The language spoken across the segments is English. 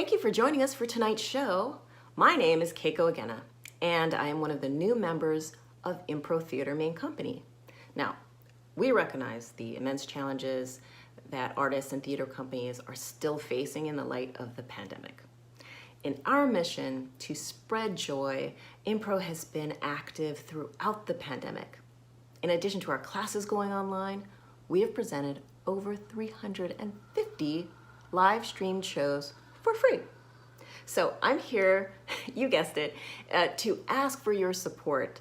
Thank you for joining us for tonight's show. My name is Keiko Agena, and I am one of the new members of Impro Theater Main Company. Now, we recognize the immense challenges that artists and theater companies are still facing in the light of the pandemic. In our mission to spread joy, Impro has been active throughout the pandemic. In addition to our classes going online, we have presented over 350 live streamed shows for free. So I'm here, you guessed it, to ask for your support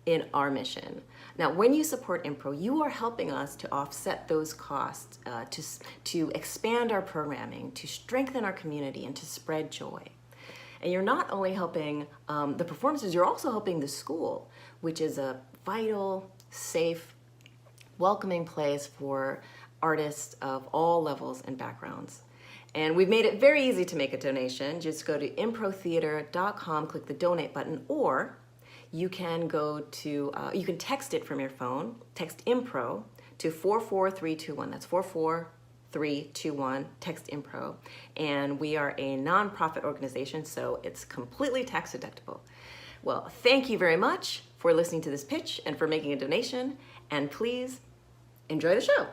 in our mission. Now, when you support Impro, you are helping us to offset those costs, to expand our programming, to strengthen our community, and to spread joy. And you're not only helping the performances, you're also helping the school, which is a vital, safe, welcoming place for artists of all levels and backgrounds. And we've made it very easy to make a donation. Just go to improtheater.com, click the donate button, or you can go to, you can text it from your phone, text Impro to 44321. That's 44321, text Impro. And we are a nonprofit organization, so it's completely tax deductible. Well, thank you very much for listening to this pitch and for making a donation. And please enjoy the show.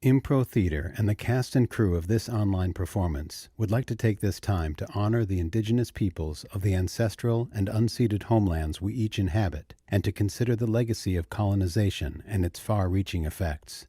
Impro Theater and the cast and crew of this online performance would like to take this time to honor the indigenous peoples of the ancestral and unceded homelands we each inhabit, and to consider the legacy of colonization and its far-reaching effects.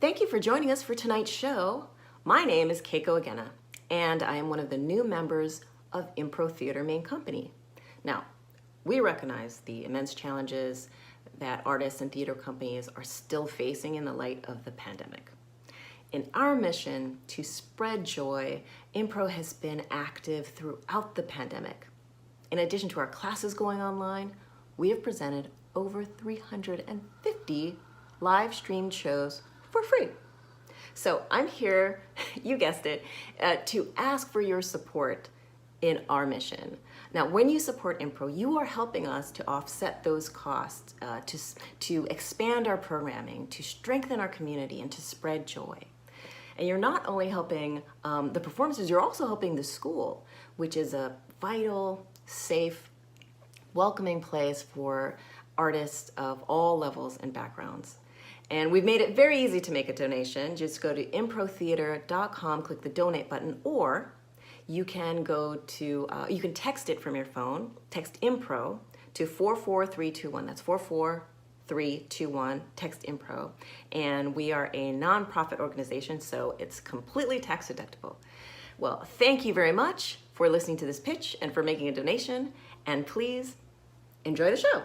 Thank you for joining us for tonight's show. My name is Keiko Agena, and I am one of the new members of Impro Theater Main Company. Now, we recognize the immense challenges that artists and theater companies are still facing in the light of the pandemic. In our mission to spread joy, Impro has been active throughout the pandemic. In addition to our classes going online, we have presented over 350 live streamed shows for free. So I'm here, you guessed it, to ask for your support in our mission. Now, when you support Impro, you are helping us to offset those costs, to expand our programming, to strengthen our community, and to spread joy. And you're not only helping the performances, you're also helping the school, which is a vital, safe, welcoming place for artists of all levels and backgrounds. And we've made it very easy to make a donation. Just go to improtheater.com, click the donate button, or you can go to, you can text it from your phone, text Impro to 44321. That's 44321. Text Impro. And we are a nonprofit organization, so it's completely tax deductible. Well, thank you very much for listening to this pitch and for making a donation. And please enjoy the show.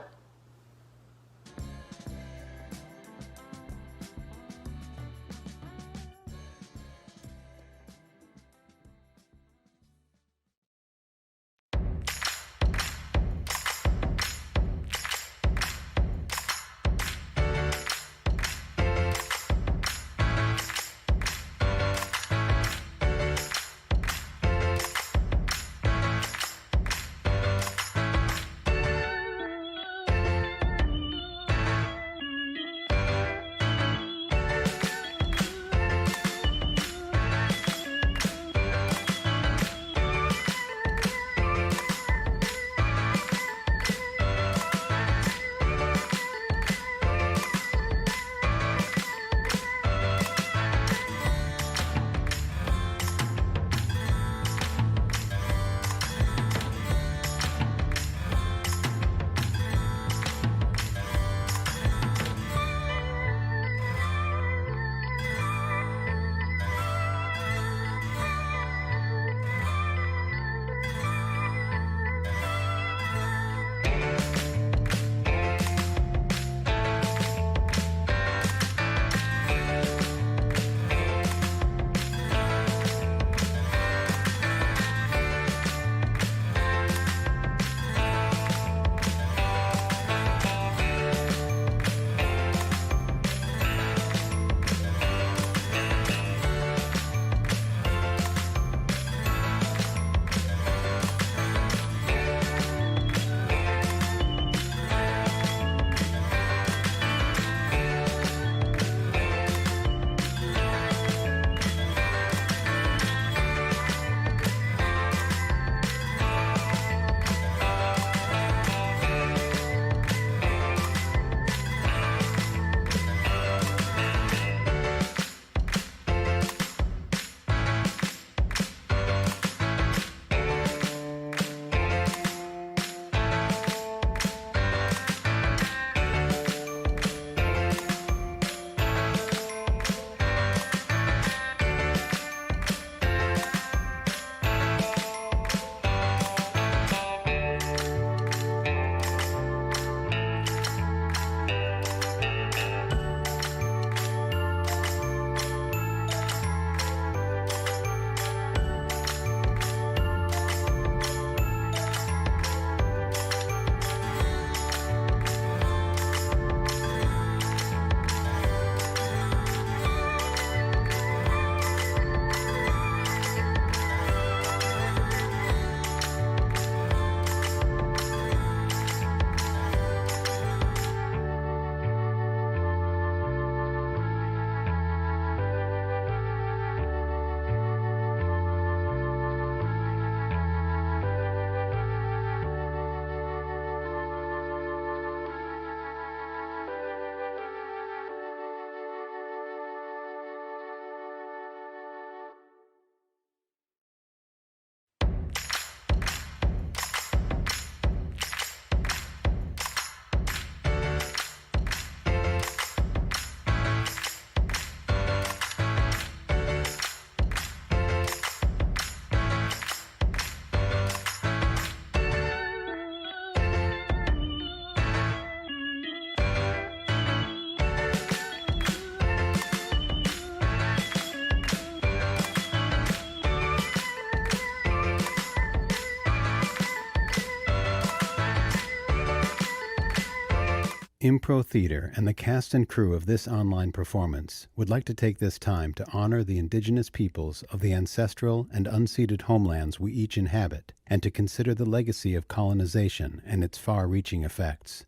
Impro Theater and the cast and crew of this online performance would like to take this time to honor the indigenous peoples of the ancestral and unceded homelands we each inhabit, and to consider the legacy of colonization and its far-reaching effects.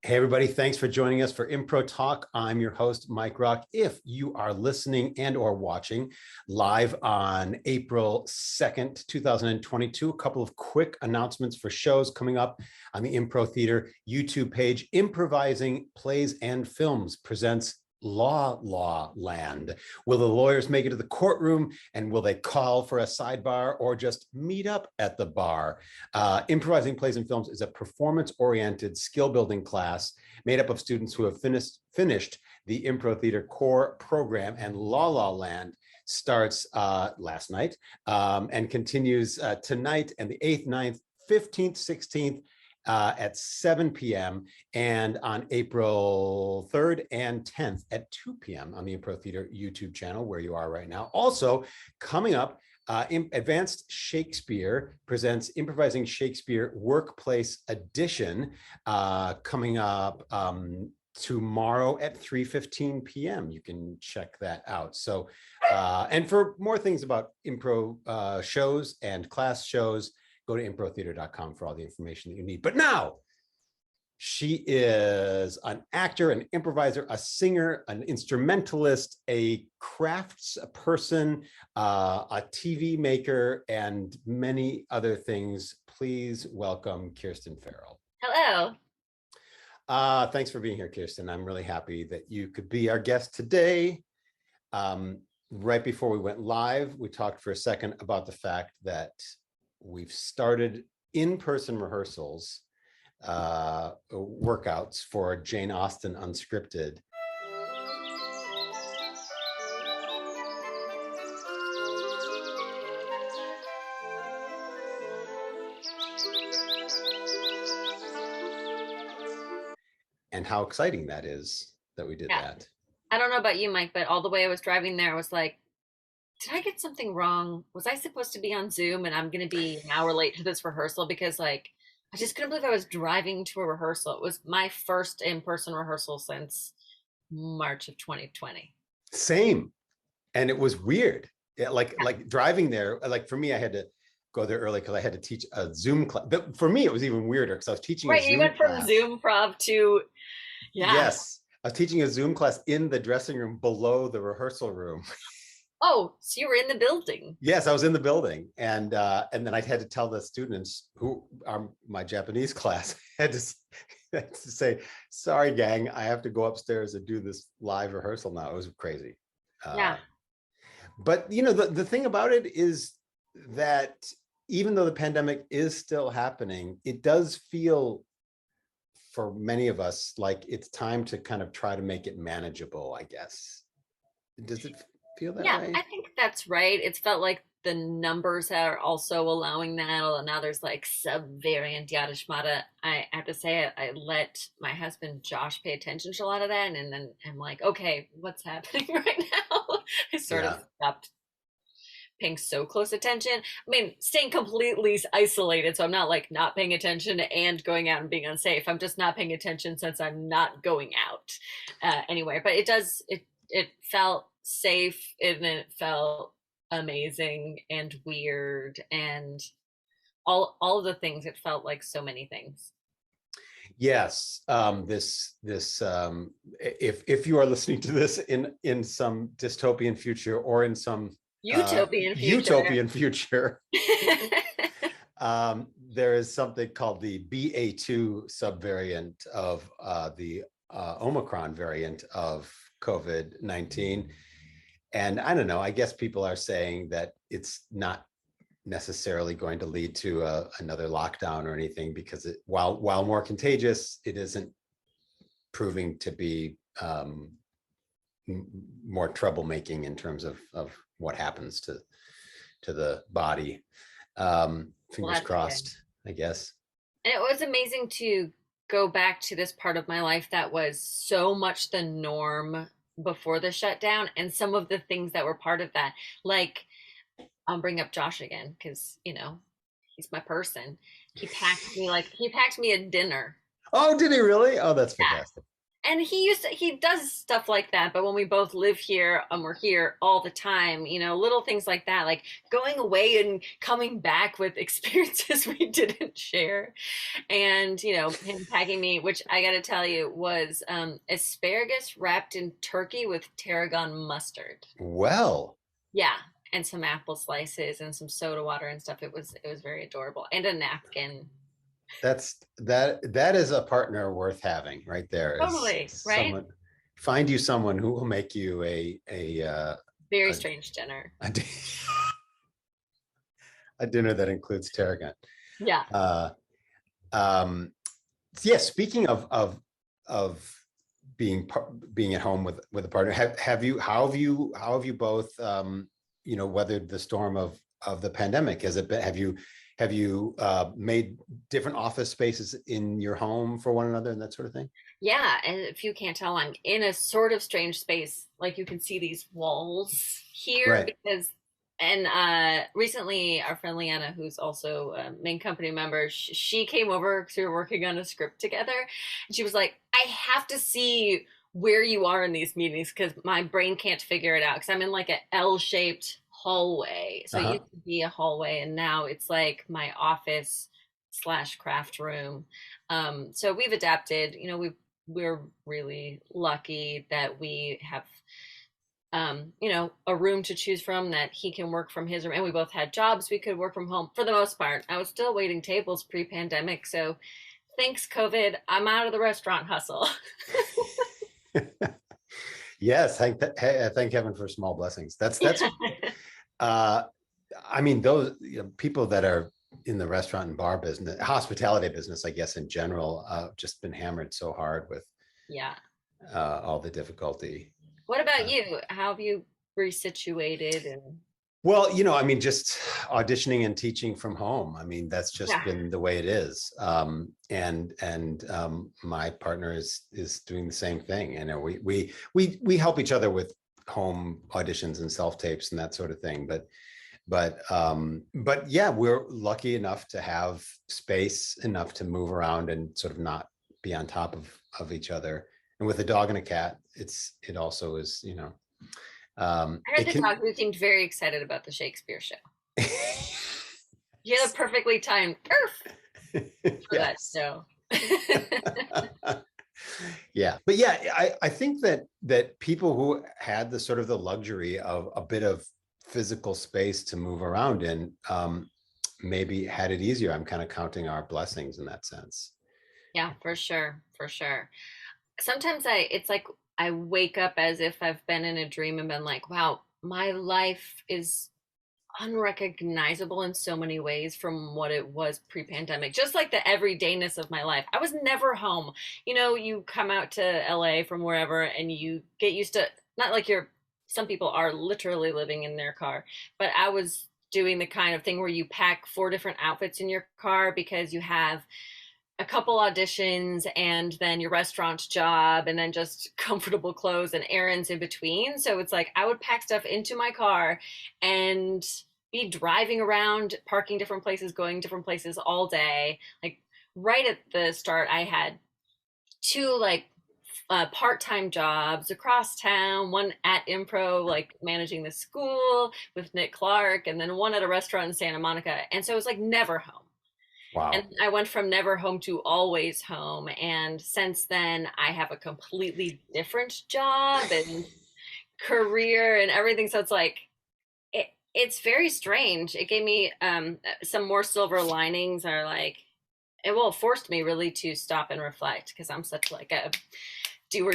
Hey, everybody. Thanks for joining us for Impro Talk. I'm your host, Mike Rock. If you are listening and or watching live on April 2nd, 2022, a couple of quick announcements for shows coming up on the Impro Theater YouTube page. Improvising Plays and Films presents La Land. Will the lawyers make it to the courtroom, and will they call for a sidebar or just meet up at the bar? Improvising Plays and Films is a performance-oriented skill-building class made up of students who have finished the Impro Theater core program, and La Land starts last night and continues tonight and the 8th, 9th, 15th, 16th, at 7 p.m. and on April 3rd and 10th at 2 p.m. on the Impro Theater YouTube channel, where you are right now. Also, coming up, Advanced Shakespeare presents Improvising Shakespeare Workplace Edition, coming up tomorrow at 3:15 p.m. You can check that out. So, and for more things about Impro shows and class shows, go to improtheater.com for all the information that you need. But now, she is an actor, an improviser, a singer, an instrumentalist, a crafts person, a TV maker, and many other things. Please welcome Kirsten Farrell. Hello. Thanks for being here, Kirsten. I'm really happy that you could be our guest today. Right before we went live, we talked for a second about the fact that we've started in-person rehearsals, workouts for Jane Austen Unscripted. And how exciting that is that we did that. I don't know about you, Mike, but all the way I was driving there, I was like, did I get something wrong? Was I supposed to be on Zoom and I'm going to be an hour late to this rehearsal? Because like, I just couldn't believe I was driving to a rehearsal. It was my first in-person rehearsal since March of 2020. Same. And it was weird. Like driving there, like for me, I had to go there early because I had to teach a Zoom class. But for me, it was even weirder because I was teaching a Zoom you went class. From Zoom prov to, Yes. I was teaching a Zoom class in the dressing room below the rehearsal room. Oh, so you were in the building. Yes, I was in the building. And then I had to tell the students who are my Japanese class, I had to say, sorry, gang, I have to go upstairs and do this live rehearsal now. It was crazy. But, you know, the thing about it is that even though the pandemic is still happening, it does feel for many of us like it's time to kind of try to make it manageable, I guess. Does it feel that way? Yeah, I think that's right. It's felt like the numbers are also allowing that. Although now there's like sub-variant yada shmata. I have to say, I let my husband Josh pay attention to a lot of that, and then I'm like, okay, what's happening right now? I sort of stopped paying so close attention. I mean, staying completely isolated, so I'm not like not paying attention and going out and being unsafe. I'm just not paying attention since I'm not going out anyway. But it felt safe, and it felt amazing and weird, and all of the things. It felt like so many things. Yes, if you are listening to this in some dystopian future or in some utopian future, there is something called the BA2 subvariant of the Omicron variant of COVID-19. And I don't know, I guess people are saying that it's not necessarily going to lead to another lockdown or anything, because while more contagious, it isn't proving to be more troublemaking in terms of what happens to the body. Fingers crossed, I guess. And it was amazing to go back to this part of my life that was so much the norm before the shutdown, and some of the things that were part of that. Like, I'll bring up Josh again because, you know, he's my person. He packed me a dinner. Oh, did he really? Oh, that's fantastic. And he does stuff like that, but when we both live here and we're here all the time, little things like that, like going away and coming back with experiences we didn't share. And him packing me, which I gotta tell you was asparagus wrapped in turkey with tarragon mustard. Well, Yeah, and some apple slices and some soda water and stuff. It was very adorable, and a napkin. that is a partner worth having right there. Is Totally, right? someone find you someone who will make you a Very strange dinner. a, a dinner that includes tarragon. Yeah. Uh, yeah. Speaking of being at home with a partner, how have you both weathered the storm of the pandemic? Have you made different office spaces in your home for one another and that sort of thing? Yeah, and if you can't tell, I'm in a sort of strange space. Like you can see these walls here Right. because, and recently our friend Leanna, who's also a main company member, she came over because we were working on a script together, and she was like, "I have to see where you are in these meetings because my brain can't figure it out because I'm in like a L-shaped hallway. So it Uh-huh. used to be a hallway, and now it's like my office slash craft room. So we've adapted. We're really lucky that we have a room to choose from that he can work from his room, and we both had jobs we could work from home for the most part. I was still waiting tables pre-pandemic, so thanks COVID, I'm out of the restaurant hustle. Yes, thank heaven for small blessings. Uh, I mean, those people that are in the restaurant and bar business, hospitality business, I guess in general, just been hammered so hard with Yeah. all the difficulty. What about Uh, you? How have you resituated? And well, I mean, just auditioning and teaching from home. I mean, that's just yeah. been the way it is. And my partner is doing the same thing. We help each other with home auditions and self tapes and that sort of thing. But yeah, we're lucky enough to have space enough to move around and sort of not be on top of each other. And with a dog and a cat, it also is, I heard it the can. dog who seemed very excited about the Shakespeare show. You had a perfectly timed perf for that Yes. show. Yeah, but yeah, I think that people who had the sort of the luxury of a bit of physical space to move around in, maybe had it easier. I'm kind of counting our blessings in that sense. Yeah, for sure, for sure. Sometimes it's like I wake up as if I've been in a dream and been like, wow, my life is unrecognizable in so many ways from what it was pre-pandemic, just like the everydayness of my life. I was never home. You come out to LA from wherever and you get used to, not like some people are literally living in their car, but I was doing the kind of thing where you pack 4 different outfits in your car because you have a couple auditions and then your restaurant job and then just comfortable clothes and errands in between. So it's like I would pack stuff into my car and be driving around, parking different places, going different places all day. Like right at the start, I had 2 like part-time jobs across town, one at Impro, like managing the school with Nick Clark, and then one at a restaurant in Santa Monica. And so it was like never home. And Wow. I went from never home to always home. And since then, I have a completely different job and career and everything. So it's like, it's very strange. It gave me some more silver linings, or like, it forced me really to stop and reflect because I'm such like a doer.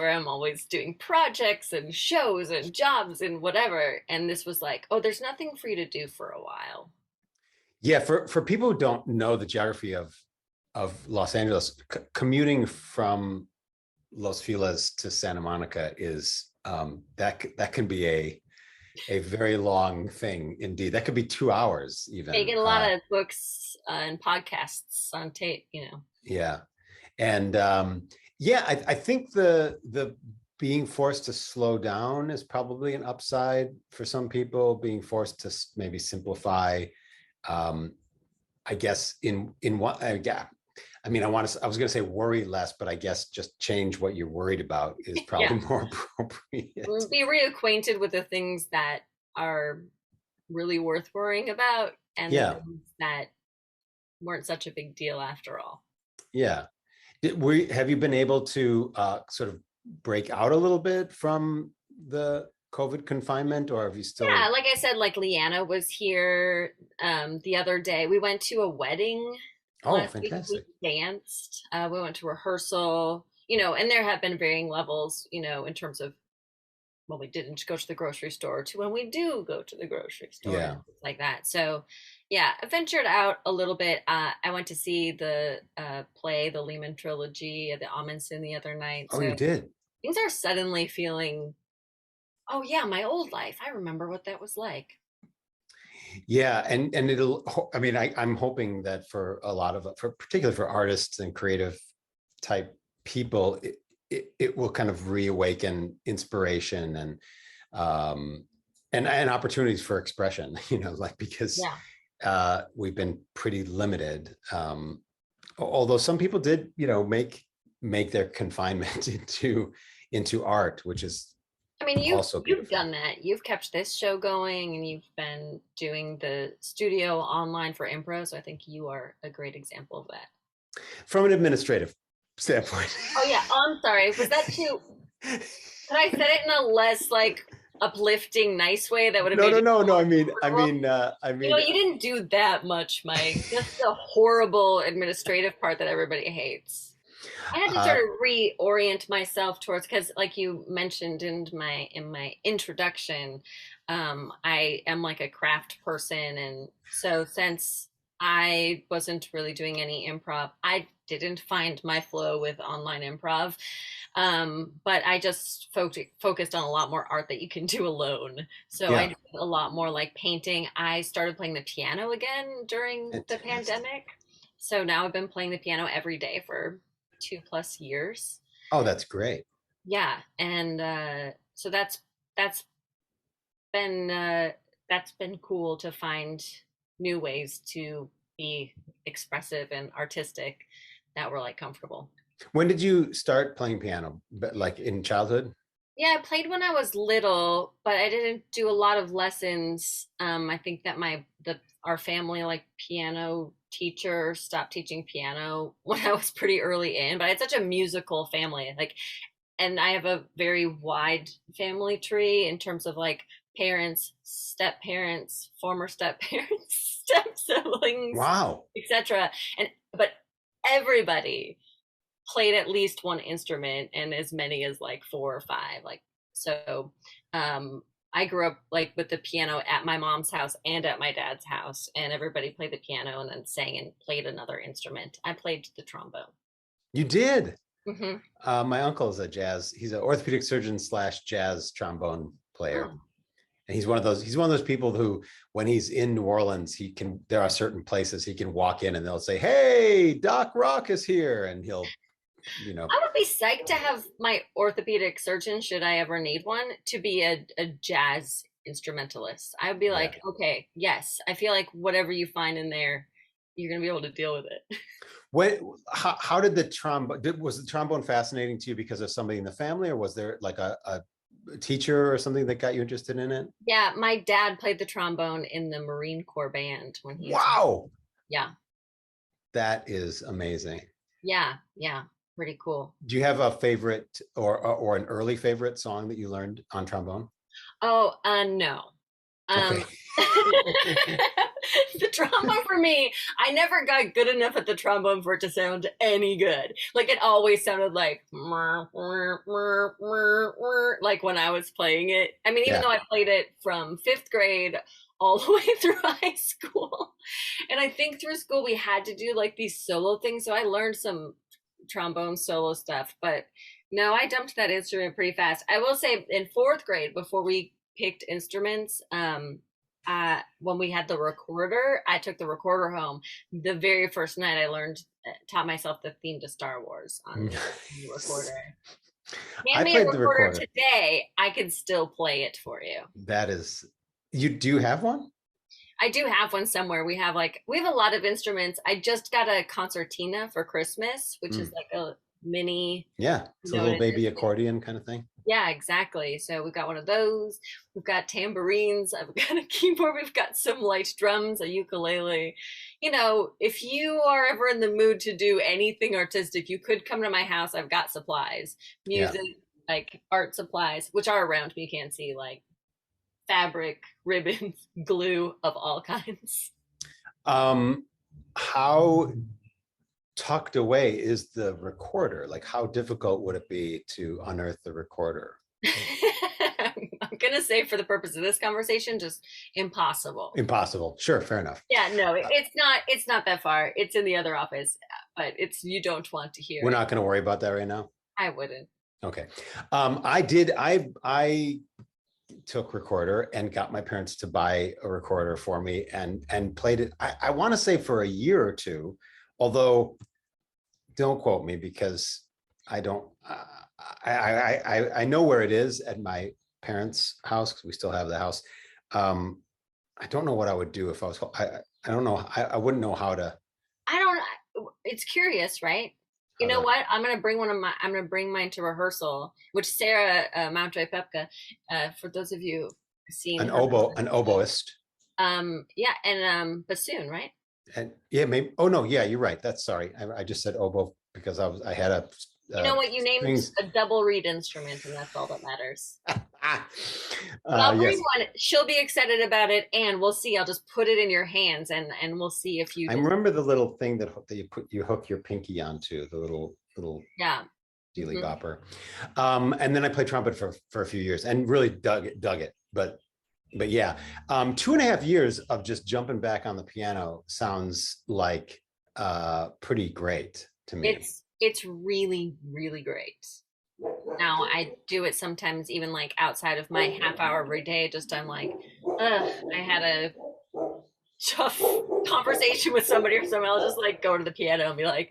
I'm always doing projects and shows and jobs and whatever. And this was like, oh, there's nothing for you to do for a while. Yeah, for people who don't know the geography of Los Angeles, commuting from Los Feliz to Santa Monica is that can be a very long thing indeed. That could be 2 hours You even. get a lot of books and podcasts on tape. Yeah, and yeah, I think the being forced to slow down is probably an upside for some people. Being forced to maybe simplify, I guess in one, yeah, I mean, I was going to say worry less, but I guess just change what you're worried about is probably more appropriate. Be reacquainted with the things that are really worth worrying about and the Yeah. things that weren't such a big deal after all. Yeah. Have you been able to sort of break out a little bit from the COVID confinement, or have you still? Yeah, like I said, like Leanna was here the other day. We went to a wedding Oh, last week. We fantastic. danced. We went to rehearsal, and there have been varying levels, in terms of when we didn't go to the grocery store to when we do go to the grocery store Yeah. and things like that. So, yeah, I ventured out a little bit. I went to see the play, the Lehman trilogy at the Amundsen the other night. Oh, you So did? things are suddenly feeling, oh yeah, my old life. I remember what that was like. Yeah, and I mean, I'm hoping that for a lot of, particularly for artists and creative type people, it will kind of reawaken inspiration and opportunities for expression, like, because we've been pretty limited. Although some people did, make their confinement into art, which is, I mean, also you've beautiful. done that. You've kept this show going, and you've been doing the studio online for Impro. So I think you are a great example of that. From an administrative standpoint. Oh yeah. Oh, I'm sorry. Was that too? Could I said it in a less like uplifting, nice way that would have made No. I mean, you didn't do that much, Mike. Just the horrible administrative part that everybody hates. I had to sort of reorient myself towards, because like you mentioned in my introduction, I am like a craft person, and so since I wasn't really doing any improv, I didn't find my flow with online improv. But I just focused on a lot more art that you can do alone. So I did a lot more like painting. I started playing the piano again during the pandemic. So now I've been playing the piano every day for 2+ years. Oh, that's great. Yeah, and so been that's been cool to find new ways to be expressive and artistic that were like comfortable. When did you start playing piano? Like in childhood? Yeah, I played when I was little, but I didn't do a lot of lessons. I think that our family like piano teacher stopped teaching piano when I was pretty early in, but I had such a musical family. Like, and I have a very wide family tree in terms of like parents, step parents, former step parents, step siblings, Wow. etc. But everybody played at least one instrument, and as many as like 4 or 5. Like, so I grew up like with the piano at my mom's house and at my dad's house, and everybody played the piano and then sang and played another instrument. I played the trombone. You did? Mm-hmm. My uncle is he's an orthopedic surgeon / jazz trombone player. Oh. And he's one of those people who, when he's in New Orleans, there are certain places he can walk in and they'll say, "Hey, Doc Rock is here." And he'll, I would be psyched to have my orthopedic surgeon, should I ever need one, to be a jazz instrumentalist. I would be like, okay, yes, I feel like whatever you find in there, you're going to be able to deal with it. How did was the trombone fascinating to you because of somebody in the family, or was there like a teacher or something that got you interested in it? Yeah, my dad played the trombone in the Marine Corps band when he Wow. Yeah. That is amazing. Yeah, pretty cool. Do you have a favorite or an early favorite song that you learned on trombone? Oh, no. Okay. The trombone for me, I never got good enough at the trombone for it to sound any good. Like, it always sounded like when I was playing it. I mean, even though I played it from 5th grade all the way through high school, and I think through school we had to do like these solo things, so I learned some trombone solo stuff. But no, I dumped that instrument pretty fast. I will say in 4th grade, before we picked instruments, when we had the recorder, I took the recorder home. The very first night I taught myself the theme to Star Wars on the recorder. Hand me a recorder today, I could still play it for you. Do you have one? I do have one somewhere. We have a lot of instruments. I just got a concertina for Christmas, which is like a mini. Yeah, it's a little baby accordion kind of thing. Yeah, exactly. So we've got one of those. We've got tambourines. I've got a keyboard. We've got some light drums, a ukulele. You know, if you are ever in the mood to do anything artistic, you could come to my house. I've got supplies, music, like art supplies, which are around me. You can't see, like fabric, ribbons, glue of all kinds. How tucked away is the recorder? Like, how difficult would it be to unearth the recorder? I'm gonna say, for the purpose of this conversation, just impossible. Impossible. Sure, fair enough. Yeah, no, it's not that far. It's in the other office, but you don't want to hear. We're not going to worry about that right now. I wouldn't. Okay. I took recorder and got my parents to buy a recorder for me and played it. I want to say for a year or two, although don't quote me because I don't, I know where it is at my parents' house because we still have the house. I don't know what I would do if I was, I don't know. I wouldn't know how to. It's curious, right? You know what? I'm gonna bring mine to rehearsal, which Sarah Mountjoy Pepka, for those of you seen an oboist. Yeah, and bassoon, right? And yeah, maybe. Oh no, yeah, you're right. That's sorry. I just said oboe because I had a. You know what? You named a double reed instrument, and that's all that matters. I'll bring one. She'll be excited about it, and we'll see. I'll just put it in your hands, and we'll see if you. I remember the little thing that you hook your pinky onto, the little dealy bopper. And then I played trumpet for a few years and really dug it. But yeah, 2.5 years of just jumping back on the piano sounds like pretty great to me. It's really, really great. Now I do it sometimes even like outside of my half hour every day. Just I'm like, I had a tough conversation with somebody or something. I'll just like go to the piano and be like.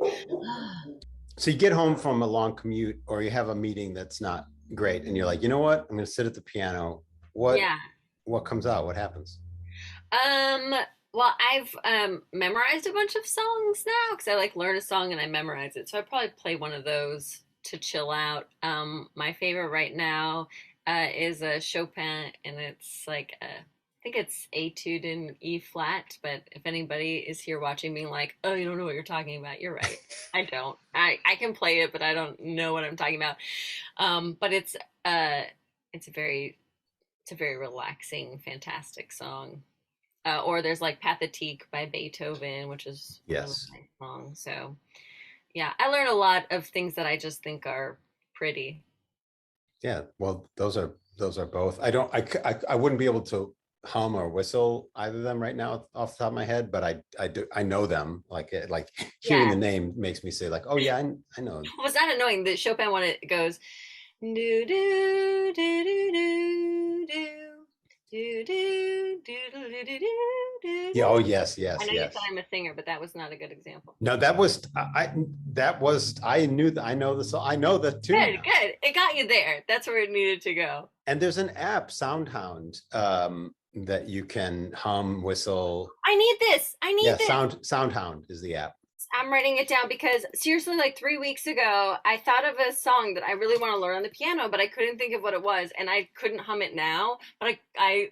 So you get home from a long commute or you have a meeting that's not great and you're like, you know what? I'm going to sit at the piano. What comes out? What happens? Well, I've memorized a bunch of songs now because I like learn a song and I memorize it. So I probably play one of those to chill out. My favorite right now is a Chopin, and it's like I think it's Etude in E flat. But if anybody is here watching me like, oh, you don't know what you're talking about, you're right. I don't. I can play it, but I don't know what I'm talking about. But it's a very relaxing, fantastic song. Or there's like Pathétique by Beethoven, which is a nice song. So yeah, I learn a lot of things that I just think are pretty. Yeah, well, those are both. I wouldn't be able to hum or whistle either of them right now off the top of my head, but I know them. Like hearing the name makes me say like, oh yeah, I know. Was that annoying? The Chopin one, it goes do do do do do do. Do, do, do, do, do, do, do. Yeah. Oh yes. I know you thought I'm a singer, but that was not a good example. No, I know the song. I know the tune. Good. It got you there. That's where it needed to go. And there's an app, SoundHound, that you can hum, whistle. I need this. this. SoundHound is the app. I'm writing it down because seriously, like 3 weeks ago, I thought of a song that I really want to learn on the piano, but I couldn't think of what it was, and I couldn't hum it now. But I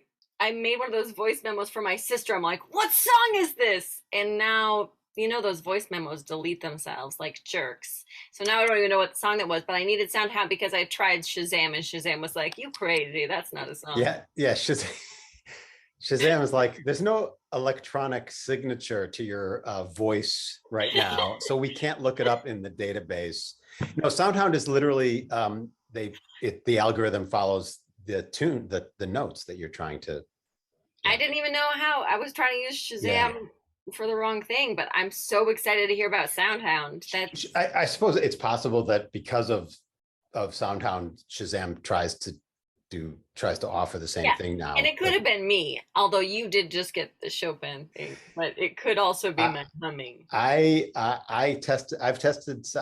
made one of those voice memos for my sister. I'm like, what song is this? And now, you know, those voice memos delete themselves like jerks. So now I don't even know what song that was, but I needed SoundHound because I tried Shazam, and Shazam was like, you crazy, that's not a song. Yeah, Shazam is like, there's no electronic signature to your voice right now, so we can't look it up in the database. No, SoundHound is literally the algorithm follows the tune, the notes that you're trying to. I didn't even know how. I was trying to use Shazam for the wrong thing, but I'm so excited to hear about SoundHound. I suppose it's possible that because of SoundHound, Shazam tries to offer the same thing now. And it could have been me, although you did just get the Chopin thing, but it could also be my humming. I've tested,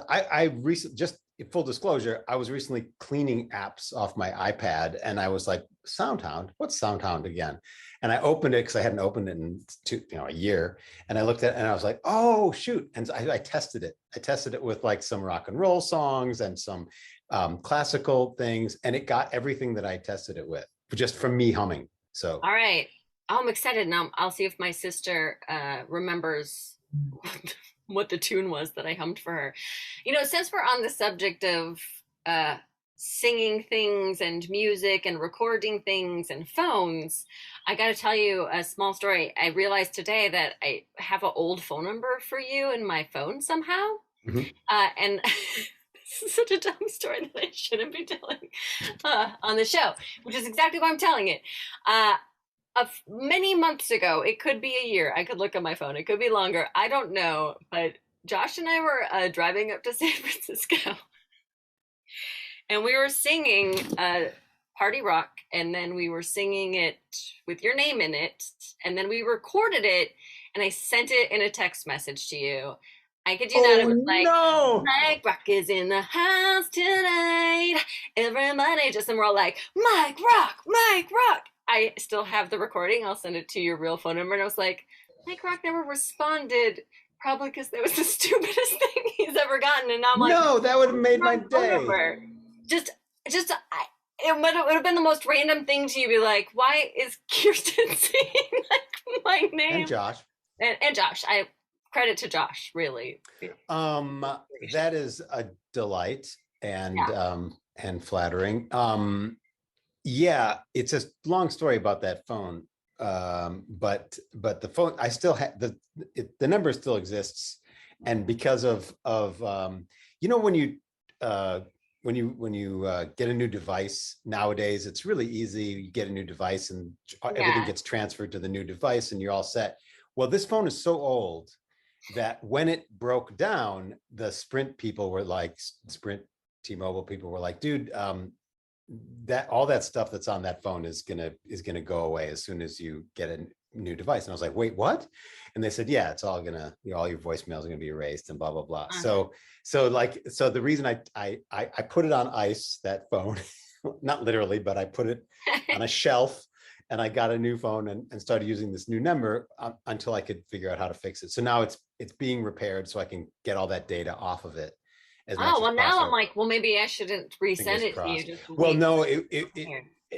I recently, just full disclosure, I was recently cleaning apps off my iPad, and I was like, SoundHound, what's SoundHound again? And I opened it because I hadn't opened it in a year. And I looked at it and I was like, oh shoot. And so I tested it. I tested it with like some rock and roll songs and some classical things. And it got everything that I tested it with, just from me humming. So. All right. Oh, I'm excited now. I'll see if my sister remembers what the tune was that I hummed for her. Since we're on the subject of singing things and music and recording things and phones, I got to tell you a small story. I realized today that I have an old phone number for you in my phone somehow. Mhm. And this is such a dumb story that I shouldn't be telling on the show, which is exactly why I'm telling it. Many months ago, it could be a year. I could look at my phone. It could be longer. I don't know. But Josh and I were driving up to San Francisco. And we were singing Party Rock, and then we were singing it with your name in it, and then we recorded it, and I sent it in a text message to you. I kid you not, it was like, no! Mike Rock is in the house tonight. Everybody just, and we're all like, Mike Rock, Mike Rock. I still have the recording. I'll send it to your real phone number. And I was like, Mike Rock never responded. Probably because that was the stupidest thing he's ever gotten. And now I'm like, no, that would have made my day. It would have been the most random thing to you, be like, why is Kirsten saying like my name? And Josh. And Josh. I credit to Josh, really. That is a delight and flattering. Yeah, it's a long story about that phone. But the phone, I still have the number still exists, and because of when you get a new device nowadays, it's really easy. You get a new device and everything gets transferred to the new device and you're all set. Well, this phone is so old that when it broke down, the Sprint people were like, Sprint T-Mobile people were like, dude, that all that stuff that's on that phone is gonna go away as soon as you get a new device. And I was like, wait, what? And they said, yeah, it's all gonna, all your voicemails are gonna be erased and blah blah blah. So the reason I put it on ice, that phone, not literally, but I put it on a shelf, and I got a new phone and started using this new number until I could figure out how to fix it. So now it's being repaired, so I can get all that data off of it. Oh, well, now I'm like, well, maybe I shouldn't resend it to you. Just well, no,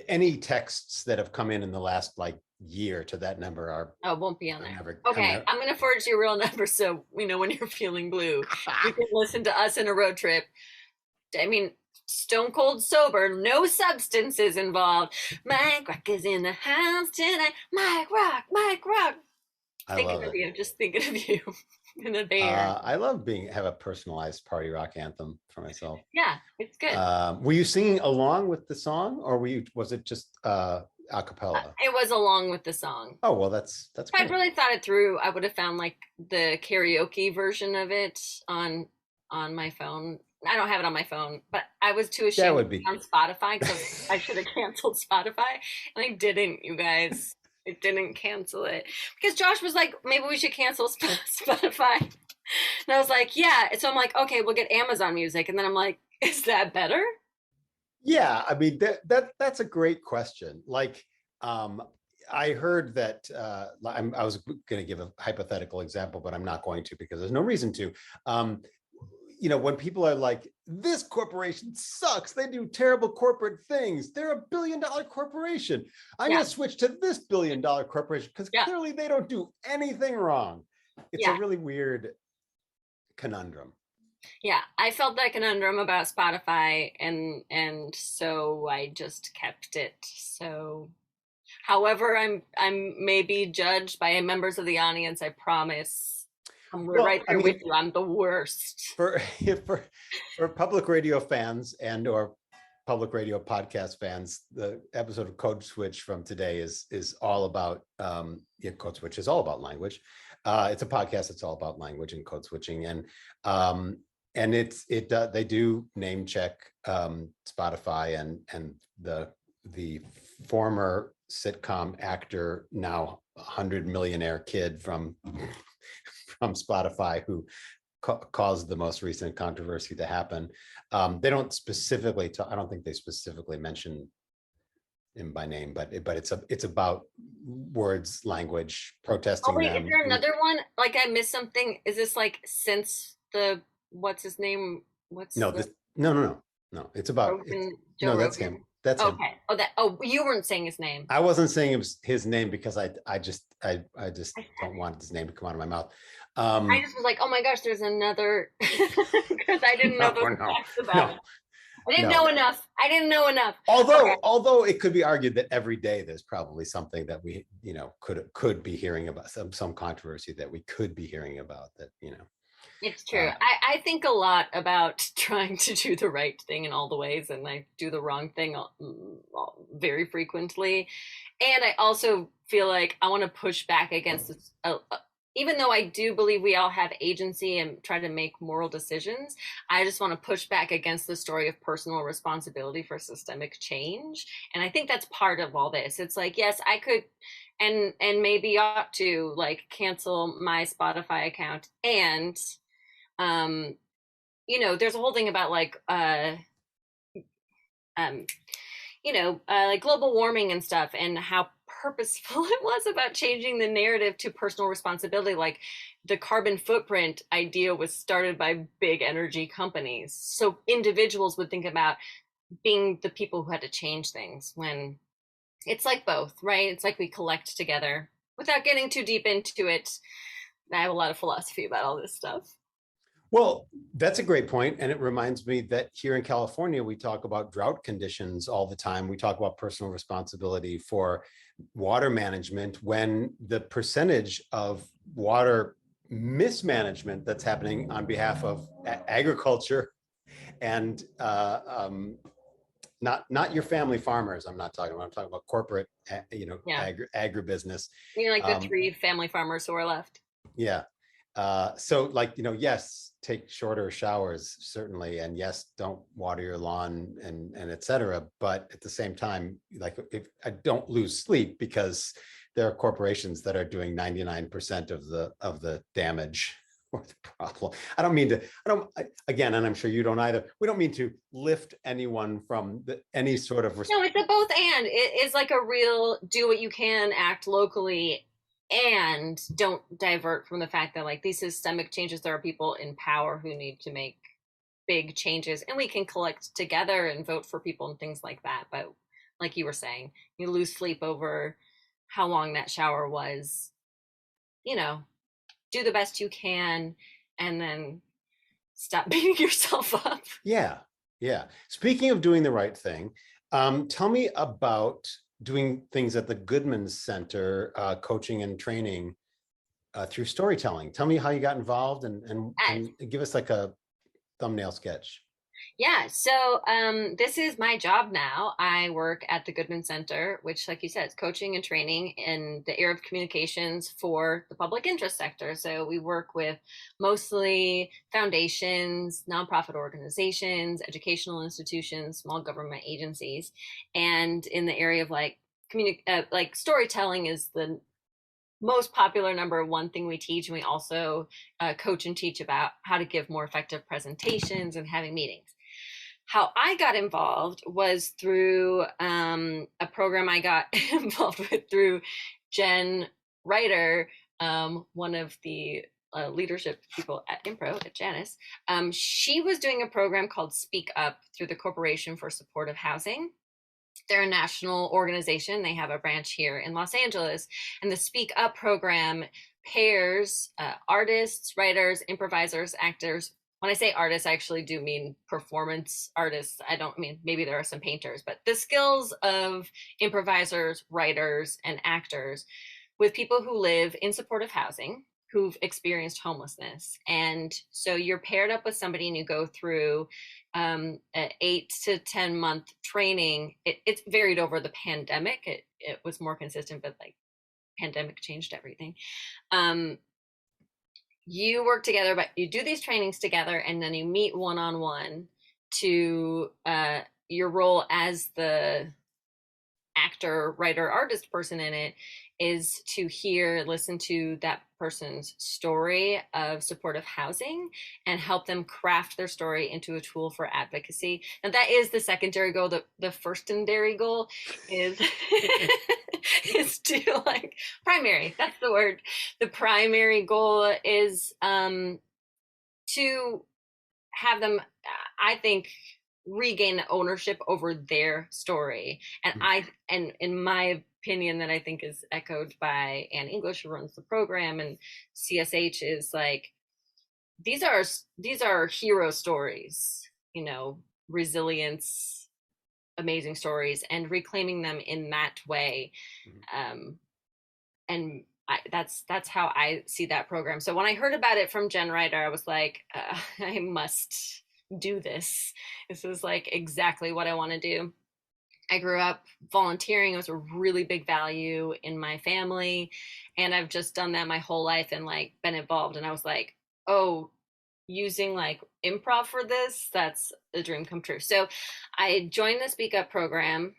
any texts that have come in the last like year to that number are won't be on there. Okay, I'm gonna forward you a real number, so when you're feeling blue, you can listen to us in a road trip. I mean, stone cold sober, no substances involved. Mike Rock is in the house tonight. Mike Rock, Mike Rock. Just thinking of you in the Bay Area. I love have a personalized party rock anthem for myself. Yeah, it's good. Were you singing along with the song, or was it just a cappella? It was along with the song. Oh, well, that's if I'd really thought it through, I would have found like the karaoke version of it on my phone. I don't have it on my phone, but I was too ashamed to be on Spotify because I should have canceled Spotify, and I didn't, you guys. It didn't cancel it because Josh was like, maybe we should cancel Spotify. And I was like, yeah. So I'm like, okay, we'll get Amazon Music. And then I'm like, is that better? Yeah, I mean, that's a great question. Like, I heard that I was going to give a hypothetical example, but I'm not going to because there's no reason to. When people are like, this corporation sucks, they do terrible corporate things, they're $1 billion corporation, I'm going to switch to this $1 billion corporation because clearly they don't do anything wrong. It's a really weird conundrum. Yeah, I felt that conundrum about Spotify, and so I just kept it. So, however, I'm maybe judged by members of the audience, I promise. We're right there with you. I'm the worst. For public radio fans and or public radio podcast fans, the episode of Code Switch from today is all about Code Switch is all about language. It's a podcast that's all about language and code switching, and they do name check Spotify and the former sitcom actor, now 100 millionaire kid from Spotify, who caused the most recent controversy to happen. They don't specifically talk, I don't think they specifically mention him by name, but it's about words, language, Oh protesting wait, is them. there another one? Like I missed something. Is this like since the what's his name? What's No, the this no. It's about it's Rogan, Joe no, that's him. Rogan? That's him. Okay. Oh, that. Oh, you weren't saying his name. I wasn't saying his name because I just I said don't it. want his name to come out of my mouth. I just was like, oh my gosh, there's another because I didn't know No, those no, facts about no, it. I didn't no. know enough. I didn't know enough. Okay. Although it could be argued that every day there's probably something that we could be hearing about, some controversy that we could be hearing about that It's true. uh, I think a lot about trying to do the right thing in all the ways, and I do the wrong thing very frequently. And I also feel like I want to push back against this. Even though I do believe we all have agency and try to make moral decisions, I just want to push back against the story of personal responsibility for systemic change. And I think that's part of all this. It's like, yes, I could and maybe ought to like cancel my Spotify account and um there's a whole thing about like um like global warming and stuff and how purposeful it was about changing the narrative to personal responsibility. Like the carbon footprint idea was started by big energy companies, so individuals would think about being the people who had to change things, when it's like both, right? It's like we collect together. Without getting too deep into it, I have a lot of philosophy about all this stuff. well, that's a great point, and it reminds me that here in California we talk about drought conditions all the time. We talk about personal responsibility for water management when the percentage of water mismanagement that's happening on behalf of agriculture and not your family farmers. I'm not talking about. I'm talking about corporate, Yeah, agribusiness. like the Um, 3 family farmers who are left. yeah. So like, yes, take shorter showers, certainly. And yes, don't water your lawn and et cetera. But at the same time, like if I don't lose sleep because there are corporations that are doing 99% of the damage or the problem. Again, and I'm sure you don't either. We don't mean to lift anyone from any sort of. No, it's a both and. It is like a real do what you can, act locally, and don't divert from the fact that like these systemic changes, there are people in power who need to make big changes, and we can collect together and vote for people and things like that. But like you were saying, you lose sleep over how long that shower was. You know, do the best you can, and then stop beating yourself up. Yeah, yeah. Speaking of doing the right thing, tell me about doing things at the Goodman Center, coaching and training through storytelling. Tell me how you got involved and give us like a thumbnail sketch. Yeah, so this is my job now. I work at the Goodman Center, which, like you said, is coaching and training in the area of communications for the public interest sector. So we work with mostly foundations, nonprofit organizations, educational institutions, small government agencies, and in the area of like like storytelling is the most popular #1 thing we teach, and we also coach and teach about how to give more effective presentations and having meetings. How I got involved was through a program I got involved with through Jen Ryder, one of the leadership people at Impro at Janice. She was doing a program called Speak Up through the Corporation for Supportive Housing. They're a national organization. They have a branch here in Los Angeles. And the Speak Up program pairs artists, writers, improvisers, actors. When I say artists, I actually do mean performance artists. I don't mean, maybe there are some painters, but the skills of improvisers, writers, and actors with people who live in supportive housing, who've experienced homelessness. And so you're paired up with somebody and you go through an 8 to 10 month training. It's varied over the pandemic. It was more consistent, but like pandemic changed everything. You work together, but you do these trainings together, and then you meet one-on-one to your role as the actor, writer, artist person in it is to listen to that person's story of supportive housing and help them craft their story into a tool for advocacy. And that is the secondary goal. The firstendary goal is is to like primary. That's the word. The primary goal is to have them, I think, regain ownership over their story. And in my opinion, that I think is echoed by Anne English, who runs the program, and CSH, is like, these are hero stories, resilience, amazing stories, and reclaiming them in that way. And that's how I see that program. So when I heard about it from Jen Ryder, I was like, I must do this. This is like exactly what I want to do. I grew up volunteering. It was a really big value in my family, and I've just done that my whole life and like been involved. And I was like, oh, using like improv for this, that's a dream come true. So I joined the Speak Up program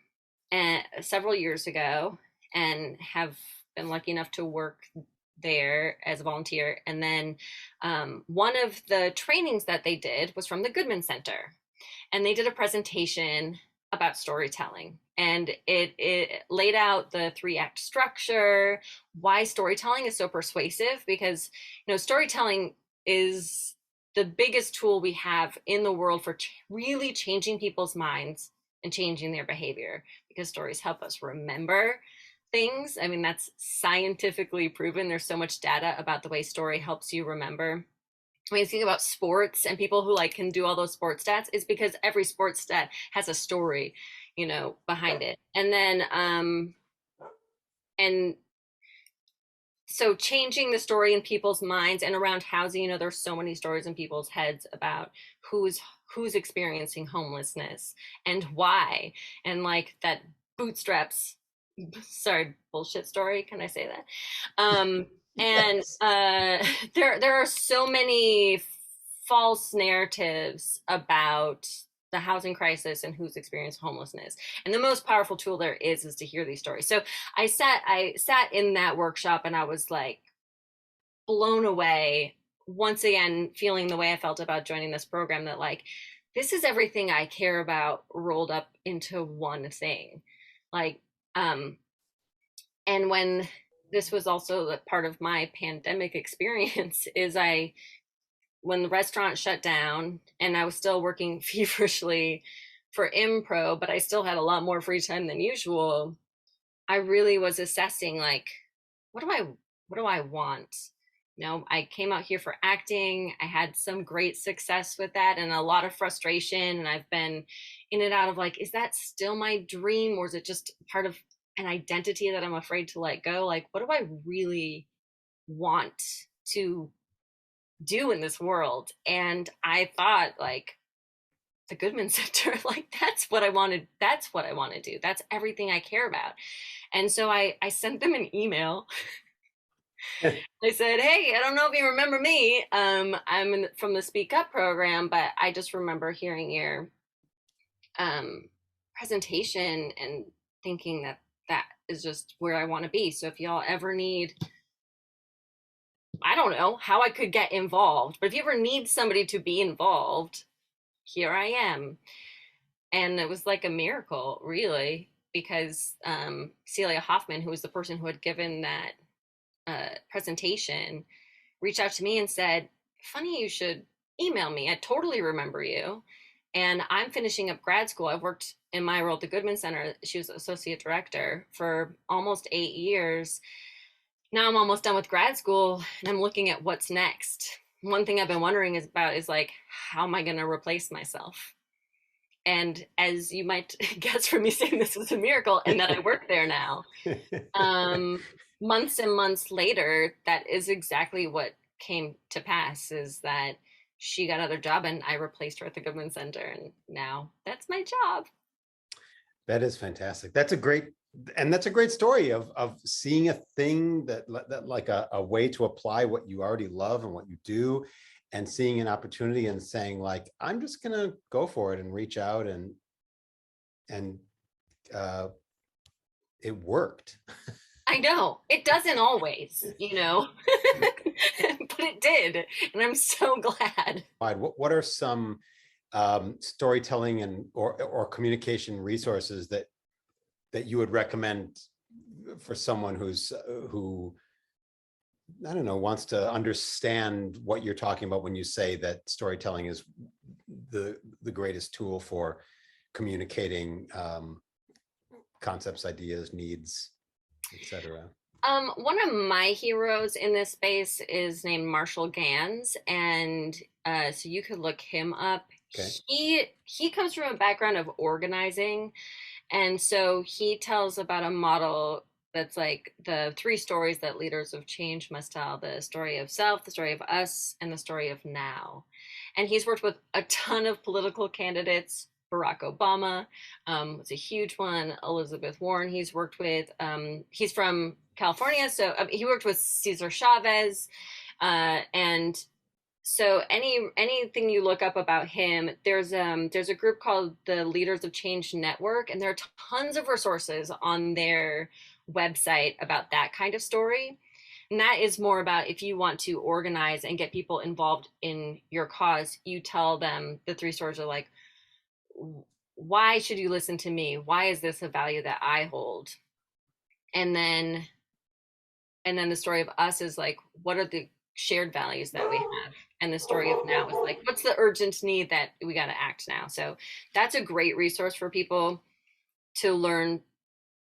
several years ago and have been lucky enough to work there as a volunteer. And then one of the trainings that they did was from the Goodman Center, and they did a presentation about storytelling, and it laid out the 3-act structure, why storytelling is so persuasive, because storytelling is the biggest tool we have in the world for really changing people's minds and changing their behavior, because stories help us remember things. I mean, that's scientifically proven. There's so much data about the way story helps you remember. When you think about sports and people who like can do all those sports stats, it's because every sports stat has a story, behind it. And then and so changing the story in people's minds and around housing, there's so many stories in people's heads about who's experiencing homelessness and why, and like that bootstraps, sorry, bullshit story, can I say that? And Yes. there are so many false narratives about the housing crisis and who's experienced homelessness, and the most powerful tool there is to hear these stories. So I sat in that workshop, and I was like blown away, once again feeling the way I felt about joining this program, that like, this is everything I care about rolled up into one thing. Like and when this was also part of my pandemic experience, is when the restaurant shut down and I was still working feverishly for Impro, but I still had a lot more free time than usual, I really was assessing like, what do I want? I came out here for acting. I had some great success with that and a lot of frustration. And I've been in and out of like, is that still my dream, or is it just part of an identity that I'm afraid to let go? Like, what do I really want to do in this world? And I thought like, the Goodman Center, like that's what I wanted. That's what I want to do. That's everything I care about. And so I sent them an email. I said, hey, I don't know if you remember me. I'm from the Speak Up program, but I just remember hearing your presentation and thinking that that is just where I want to be. So if y'all ever need, I don't know how I could get involved, but if you ever need somebody to be involved, here I am. And it was like a miracle, really, because Celia Hoffman, who was the person who had given that presentation, reached out to me and said, funny you should email me. I totally remember you. And I'm finishing up grad school. I've worked in my role at the Goodman Center. She was associate director for almost 8 years. Now I'm almost done with grad school and I'm looking at what's next. One thing I've been wondering is like, how am I going to replace myself? And as you might guess from me saying this is a miracle and that I work there now, months and months later, that is exactly what came to pass, is that she got another job and I replaced her at the Goodman Center, and now that's my job. That is fantastic. That's a great story of seeing a thing that like a way to apply what you already love and what you do, and seeing an opportunity and saying like, I'm just gonna go for it and reach out and it worked. I know it doesn't always, but it did. And I'm so glad. What are some storytelling and or communication resources that you would recommend for someone who I don't know, wants to understand what you're talking about when you say that storytelling is the greatest tool for communicating concepts, ideas, needs, etc. One of my heroes in this space is named Marshall Gans, and so you could look him up. Okay. He comes from a background of organizing, and so he tells about a model that's like the three stories that leaders of change must tell: the story of self, the story of us, and the story of now. And he's worked with a ton of political candidates. Barack Obama was a huge one. Elizabeth Warren, he's worked with. He's from California, so he worked with Cesar Chavez, and so anything you look up about him, there's a group called the Leaders of Change Network, and there are tons of resources on their website about that kind of story. And that is more about if you want to organize and get people involved in your cause, you tell them the three stories are like, why should you listen to me? Why is this a value that I hold? And then the story of us is like, what are the shared values that we have? And the story of now is like, what's the urgent need that we got to act now? So that's a great resource for people to learn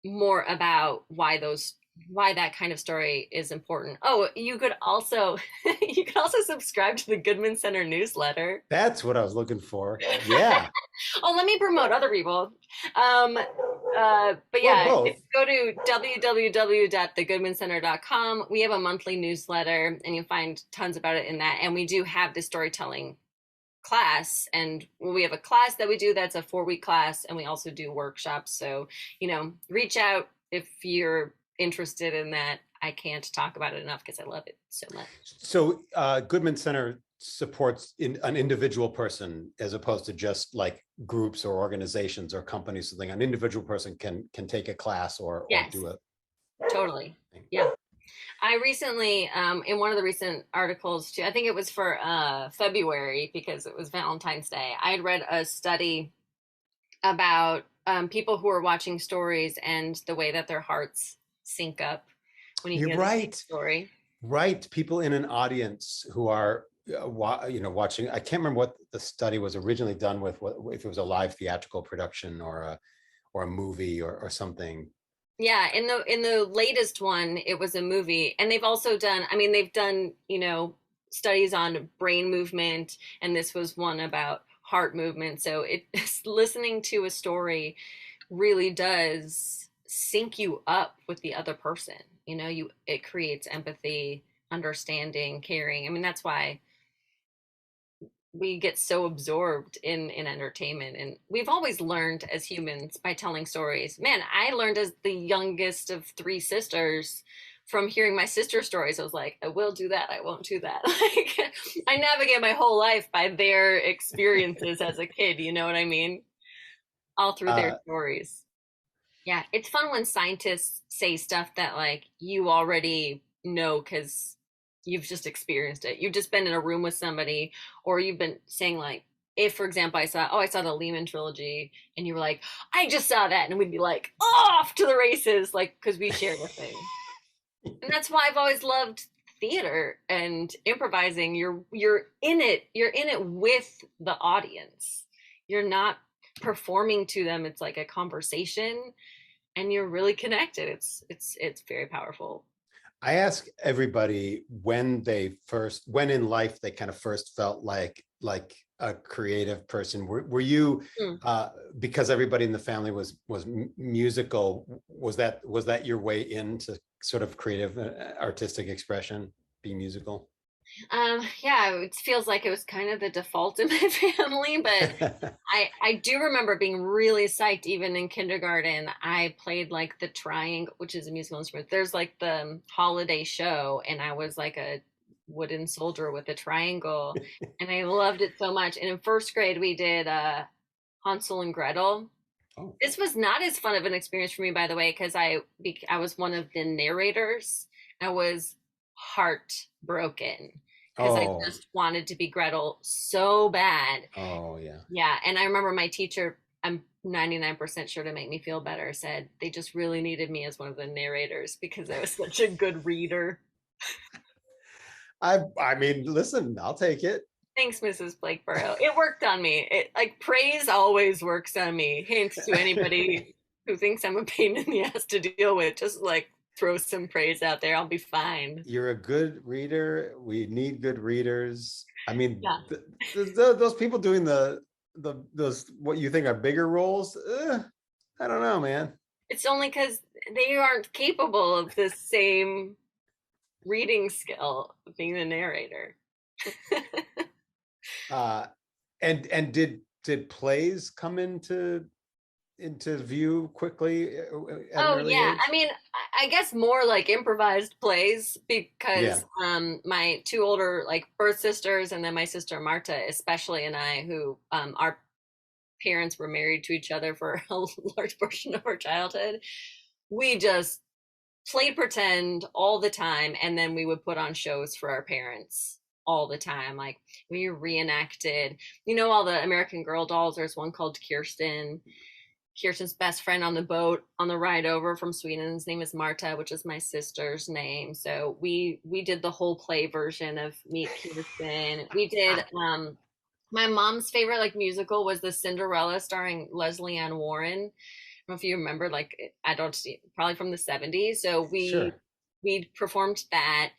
more about why that kind of story is important. Oh, you could also subscribe to the Goodman Center newsletter. That's what I was looking for. Yeah. Oh, let me promote other people. But yeah, go to www.thegoodmancenter.com. We have a monthly newsletter, and you'll find tons about it in that. And we do have the storytelling class, and we have a class that we do that's a 4-week class, and we also do workshops. So, reach out if you're interested in that. I can't talk about it enough because I love it so much. So Goodman Center supports an individual person as opposed to just like groups or organizations or companies. Something an individual person can take a class or do it. Totally. Yeah. I recently, in one of the recent articles too, I think it was for February because it was Valentine's Day, I had read a study about people who are watching stories and the way that their hearts sync up when you hear the story. Right. People in an audience who are, watching. I can't remember what the study was originally done with, if it was a live theatrical production or a movie or something. Yeah, in the latest one, it was a movie, and they've also done. They've done studies on brain movement, and this was one about heart movement. So listening to a story really does sync you up with the other person. It creates empathy, understanding, caring. That's why we get so absorbed in entertainment, and we've always learned as humans by telling stories. Man, I learned as the youngest of 3 sisters from hearing my sister's stories. I was like, I will do that, I won't do that. Like, I navigate my whole life by their experiences as a kid, you know what I mean? All through their stories. Yeah, it's fun when scientists say stuff that like you already know because you've just experienced it. You've just been in a room with somebody, or you've been saying like, if for example I saw the Lehman trilogy, and you were like, I just saw that, and we'd be like, off to the races, like, because we shared a thing. And that's why I've always loved theater and improvising. You're in it with the audience. You're not performing to them. It's like a conversation, and you're really connected. It's very powerful. I ask everybody when in life they kind of first felt like a creative person. Were you because everybody in the family was musical? Was that your way into sort of creative artistic expression, being musical? Yeah, it feels like it was kind of the default in my family, but I do remember being really psyched. Even in kindergarten, I played like the triangle, which is a musical instrument. There's like the holiday show, and I was like a wooden soldier with a triangle, and I loved it so much. And in first grade, we did Hansel and Gretel. Oh. This was not as fun of an experience for me, by the way, because I was one of the narrators. I was heartbroken because I Oh. just wanted to be Gretel so bad. Oh, yeah. Yeah, and I remember my teacher, I'm 99% sure to make me feel better, said they just really needed me as one of the narrators because I was such a good reader. I mean, listen, I'll take it. Thanks, Mrs. Blakeborough. It worked on me. Like praise always works on me. Hint to anybody who thinks I'm a pain in the ass to deal with. Just like throw some praise out there. I'll be fine. You're a good reader. We need good readers. I mean, Yeah. those people doing those what you think are bigger roles, I don't know, man. It's only because they aren't capable of the same reading skill of being the narrator. And did plays come into view quickly at an early age? I mean, I guess more like improvised plays because my two older like birth sisters and then my sister Marta especially and I who our parents were married to each other for a large portion of our childhood, we just played pretend all the time and then we would put on shows for our parents all the time. Like we reenacted, all the American Girl dolls. There's one called Kirsten's best friend on the boat on the ride over from Sweden. His name is Marta, which is my sister's name. So we did the whole play version of Meet Kirsten. We did my mom's favorite like musical was the Cinderella starring Leslie Ann Warren. I don't know if you remember, like I don't see probably from the 70s. So we performed that.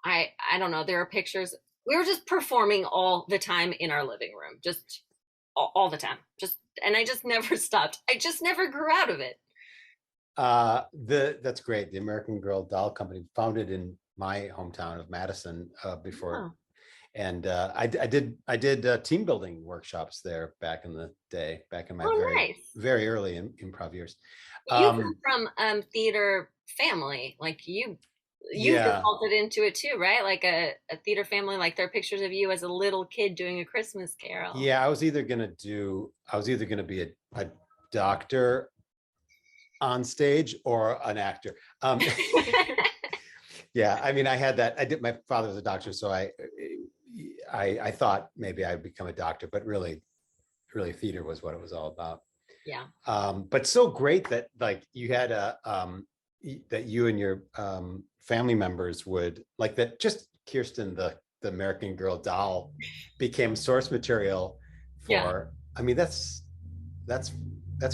I don't know, there are pictures. We were just performing all the time in our living room, just all the time. And I just never stopped. I just never grew out of it. That's great. The American Girl Doll Company, founded in my hometown of Madison before. Oh. And I did team building workshops there back in the day, back in my very early improv years. You come from theater family, like you defaulted into it too, right? Like a theater family, like there are pictures of you as a little kid doing a Christmas Carol. Yeah, I was either gonna be a doctor on stage or an actor. Yeah, I mean, I had that. My father was a doctor, so I thought maybe I'd become a doctor, but really theater was what it was all about. Yeah. But so great that like you had that you and your family members would like that. Just Kirsten, the American Girl doll, became source material for. Yeah. I mean, that's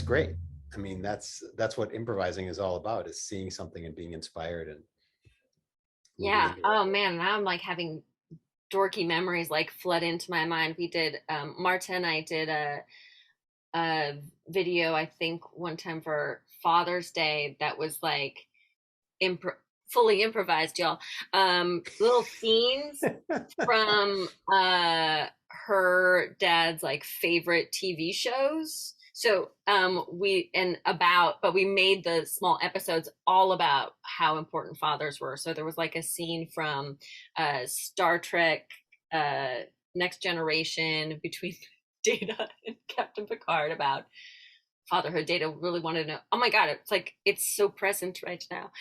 great. I mean, that's what improvising is all about: is seeing something and being inspired and. Yeah. Oh man, now I'm like having dorky memories like flood into my mind. We did Marta and I did a video, I think one time for Father's Day that was like fully improvised, y'all. Little scenes from her dad's like favorite TV shows. So we made the small episodes all about how important fathers were. So there was like a scene from Star Trek Next Generation between Data and Captain Picard about fatherhood. Data really wanted to know, oh my God, it's so present right now.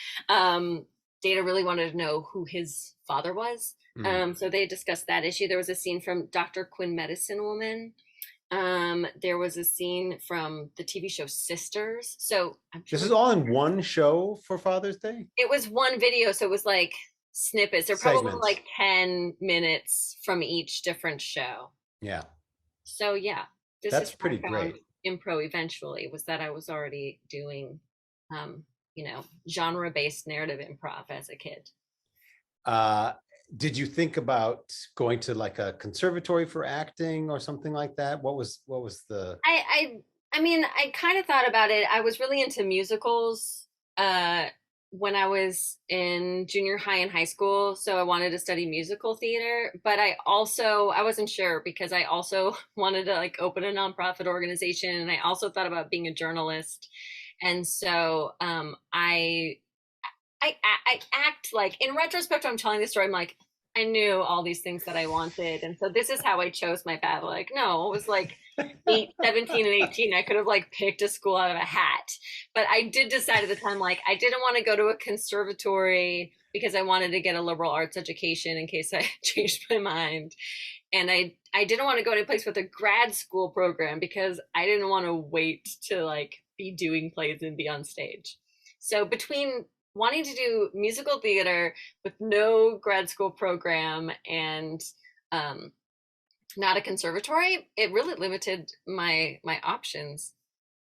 Data really wanted to know who his father was. So they discussed that issue. There was a scene from Dr. Quinn Medicine Woman. There was a scene from the TV show Sisters. So this is all in one show for Father's Day? It was one video, so it was like snippets. They're probably like 10 minutes from each different show. Yeah. So yeah, that's pretty great. Impro eventually was that I was already doing genre-based narrative improv as a kid. Did you think about going to like a conservatory for acting or something like that? What was the I mean, I kind of thought about it. I was really into musicals when I was in junior high and high school, so I wanted to study musical theater, but I wasn't sure because I also wanted to like open a nonprofit organization, and I also thought about being a journalist. And so I act like, in retrospect, I'm telling this story, I'm like, I knew all these things that I wanted. And so this is how I chose my path. Like, no, it was like 17 and 18. I could have like picked a school out of a hat. But I did decide at the time, like, I didn't want to go to a conservatory because I wanted to get a liberal arts education in case I changed my mind. And I didn't want to go to a place with a grad school program because I didn't want to wait to like be doing plays and be on stage. So between wanting to do musical theater with no grad school program and not a conservatory, it really limited my options.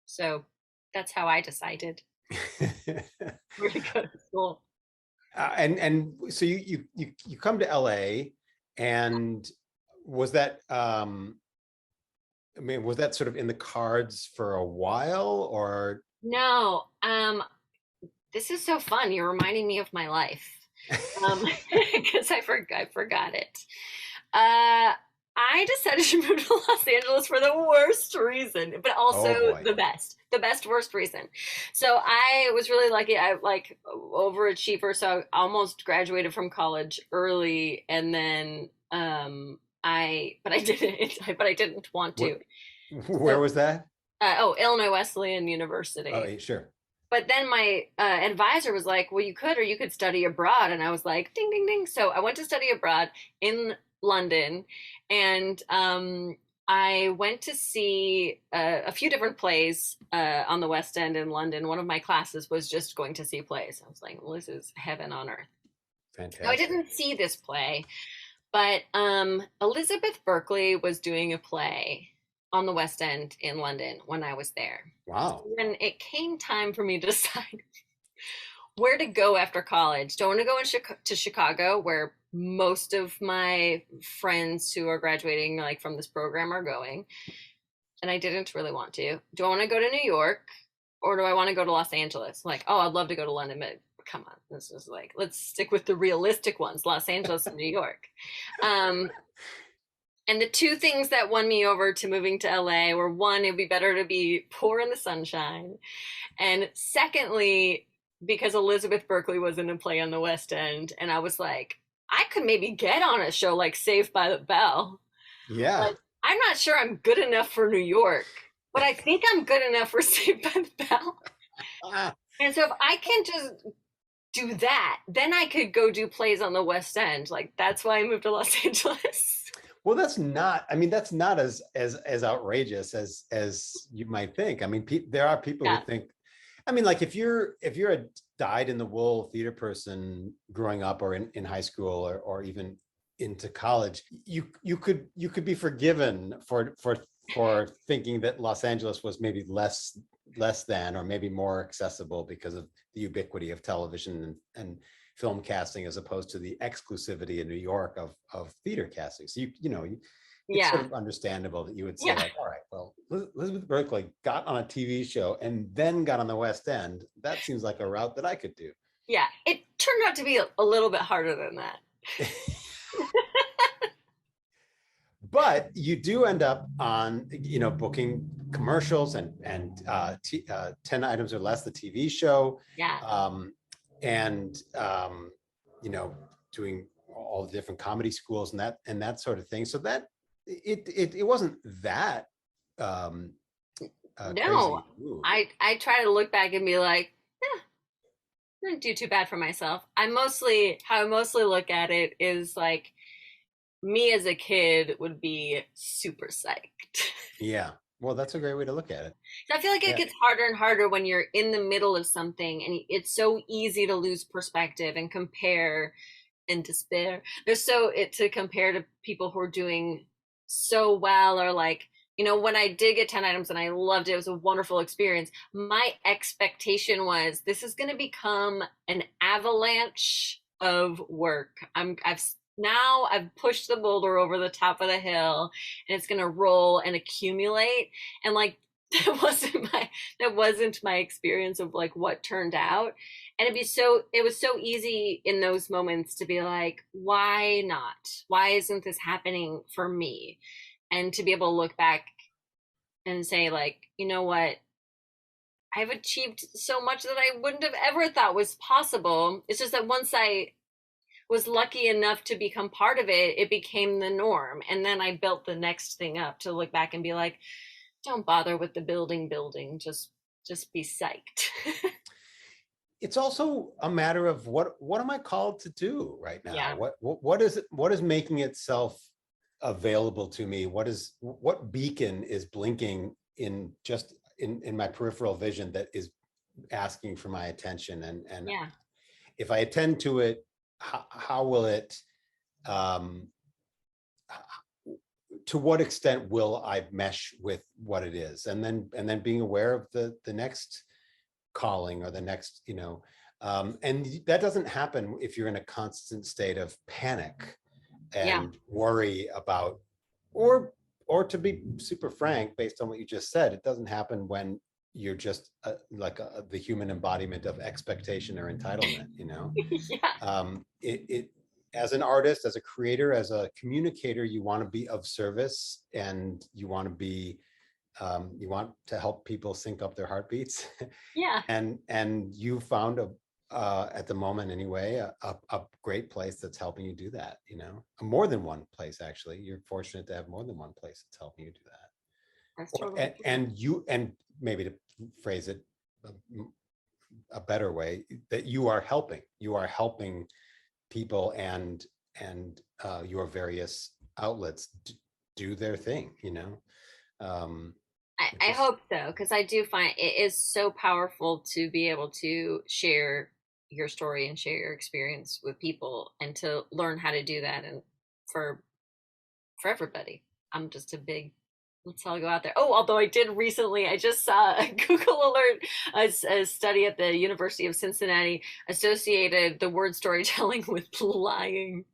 So that's how I decided where to go to school. And so you come to LA, and was that I mean, was that sort of in the cards for a while, or? No, this is so fun. You're reminding me of my life. Because I forgot it. I decided to move to Los Angeles for the worst reason, but also the best worst reason. So I was really lucky. I like overachiever, so I almost graduated from college early, and then I didn't want to. Where was that? Illinois Wesleyan University. Oh, sure. But then my advisor was like, well, you could study abroad. And I was like, ding, ding, ding. So I went to study abroad in London, and I went to see a few different plays on the West End in London. One of my classes was just going to see plays. I was like, well, this is heaven on earth. Fantastic. Now, I didn't see this play, but Elizabeth Berkley was doing a play on the West End in London when I was there. Wow. So when it came time for me to decide where to go after college, do I want to go to Chicago, where most of my friends who are graduating like from this program are going? And I didn't really want to. Do I want to go to New York, or do I want to go to Los Angeles? Like, oh, I'd love to go to London, but come on, this is like, let's stick with the realistic ones, Los Angeles and New York. And the two things that won me over to moving to LA were, one, it'd be better to be poor in the sunshine. And secondly, because Elizabeth Berkley was in a play on the West End, and I was like, I could maybe get on a show like Saved by the Bell. Yeah. But I'm not sure I'm good enough for New York, but I think I'm good enough for Saved by the Bell. And so if I can just do that, then I could go do plays on the West End. Like, that's why I moved to Los Angeles. Well, that's not as outrageous as you might think. I mean, there are people who think, I mean, like if you're a dyed-in-the-wool theater person growing up, or in high school, or even into college, you could be forgiven for thinking that Los Angeles was maybe less than, or maybe more accessible because of the ubiquity of television and film casting, as opposed to the exclusivity in New York of theater casting. So it's sort of understandable that you would say, like, all right, well, Elizabeth Berkley got on a TV show and then got on the West End. That seems like a route that I could do. Yeah, it turned out to be a little bit harder than that. But you do end up on, booking commercials and 10 items or less, the TV show. Yeah. Doing all the different comedy schools and that sort of thing. So that it wasn't that No, crazy. I try to look back and be like, yeah, I didn't do too bad for myself. How I mostly look at it is like, me as a kid would be super psyched. Yeah. Well, that's a great way to look at it. I feel like it gets harder and harder when you're in the middle of something, and it's so easy to lose perspective and compare and despair. To compare to people who are doing so well, or like, when I did get 10 items and I loved it, it was a wonderful experience. My expectation was, this is going to become an avalanche of work. I've pushed the boulder over the top of the hill, and it's going to roll and accumulate. And like, that wasn't my experience of like what turned out. And it was so easy in those moments to be like, why not? Why isn't this happening for me? And to be able to look back and say, like, you know what? I've achieved so much that I wouldn't have ever thought was possible. It's just that once I was lucky enough to become part of it, it became the norm. And then I built the next thing up to look back and be like, don't bother with the building, just be psyched. It's also a matter of what am I called to do right now? Yeah. What is it? What is making itself available to me? What beacon is blinking in my peripheral vision that is asking for my attention? And Yeah. if I attend to it, how will it? To what extent will I mesh with what it is? And then being aware of the next calling or the next, and that doesn't happen if you're in a constant state of panic and worry about, or to be super frank, based on what you just said, it doesn't happen when you're just the human embodiment of expectation or entitlement. It as an artist, as a creator, as a communicator, you want to be of service, and you want to be you want to help people sync up their heartbeats. Yeah. And you found at the moment anyway, a great place that's helping you do that, more than one place. Actually, you're fortunate to have more than one place that's helping you do that. That's totally And maybe to phrase it a better way, that you are helping people and your various outlets do their thing, I hope so, because I do find it is so powerful to be able to share your story and share your experience with people, and to learn how to do that, and for everybody. I'm just a big, let's all go out there. Oh, although I just saw a Google alert, a study at the University of Cincinnati associated the word storytelling with lying.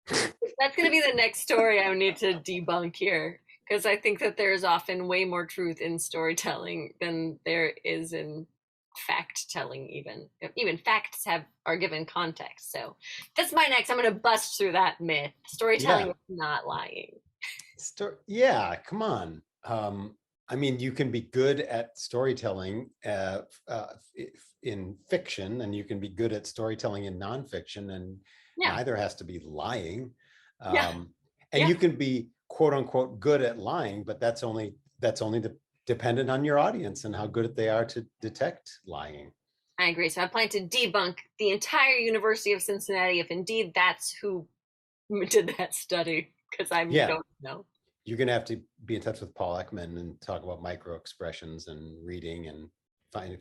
That's going to be the next story I need to debunk here, because I think that there's often way more truth in storytelling than there is in fact telling. Even facts are given context. So that's my next. I'm going to bust through that myth. Storytelling is not lying. Yeah, come on. I mean, you can be good at storytelling in fiction, and you can be good at storytelling in nonfiction, and neither has to be lying. You can be quote unquote good at lying, but that's only dependent on your audience and how good they are to detect lying. I agree. So I plan to debunk the entire University of Cincinnati, if indeed that's who did that study, because I don't know. You're going to have to be in touch with Paul Ekman and talk about micro expressions and reading and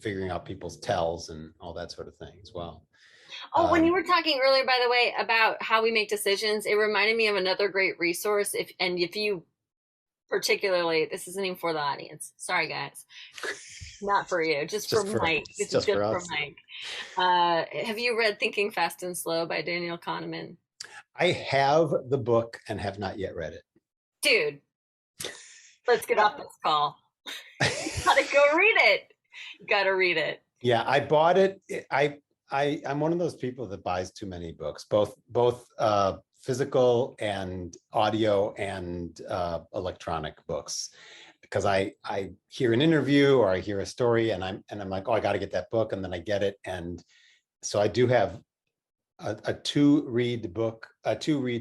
figuring out people's tells and all that sort of thing as well. Oh, when you were talking earlier, by the way, about how we make decisions, it reminded me of another great resource. If you particularly, this isn't even for the audience. Sorry, guys. Not for you, just for Mike. This is just for Mike. Have you read Thinking Fast and Slow by Daniel Kahneman? I have the book and have not yet read it. Dude, let's get off this call. You gotta go read it. You gotta read it. Yeah, I bought it. I'm one of those people that buys too many books, both physical and audio and electronic books, because I hear an interview or I hear a story and I'm like, oh, I got to get that book, and then I get it. And so I do have a two read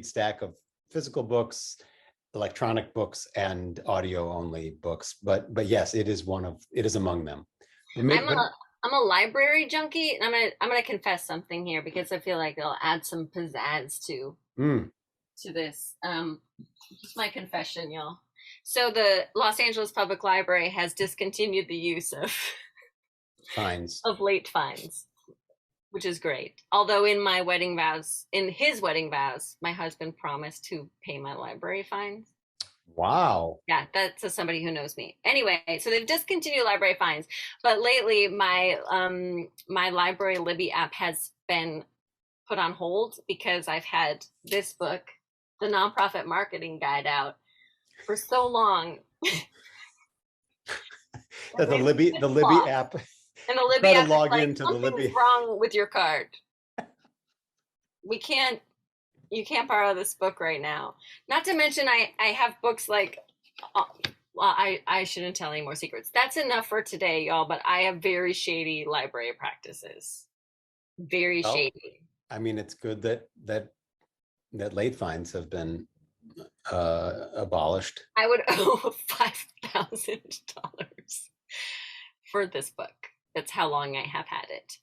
stack of physical books, electronic books, and audio only books. But yes, it is among them. I'm a library junkie, and I'm gonna confess something here, because I feel like it'll add some pizzazz to this. Just my confession, y'all. So the Los Angeles Public Library has discontinued the use of fines, of late fines, which is great. Although in his wedding vows, my husband promised to pay my library fines. Wow. Yeah, that's somebody who knows me. Anyway, so they've discontinued library fines, but lately my Library Libby app has been put on hold, because I've had this book, The Nonprofit Marketing Guide, out for so long. That the Libby app. And the Libby app log is into the Libby. Something's wrong with your card. You can't borrow this book right now. Not to mention, I have books like, well, I shouldn't tell any more secrets. That's enough for today, y'all. But I have very shady library practices. Very shady. I mean, it's good that that late fines have been abolished. I would owe $5,000 for this book. That's how long I have had it.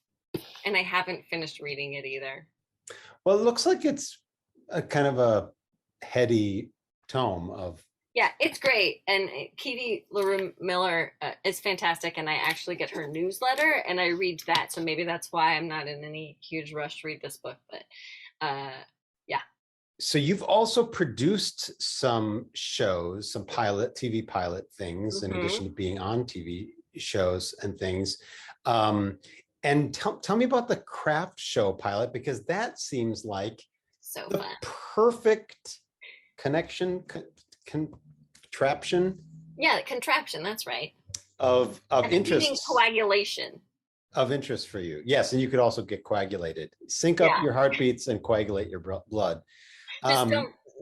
And I haven't finished reading it either. Well, it looks like it's a kind of a heady tome of. Yeah, it's great. And Katie LaRue Miller is fantastic. And I actually get her newsletter and I read that. So maybe that's why I'm not in any huge rush to read this book. But yeah. So you've also produced some shows, some TV pilot things, in addition to being on TV shows and things. And tell me about the craft show pilot, because that seems like so the fun. perfect connection, contraption. Yeah, contraption. That's right. Of interest. Coagulation. Of interest for you. Yes. And you could also get coagulated, sync up your heartbeats and coagulate your blood.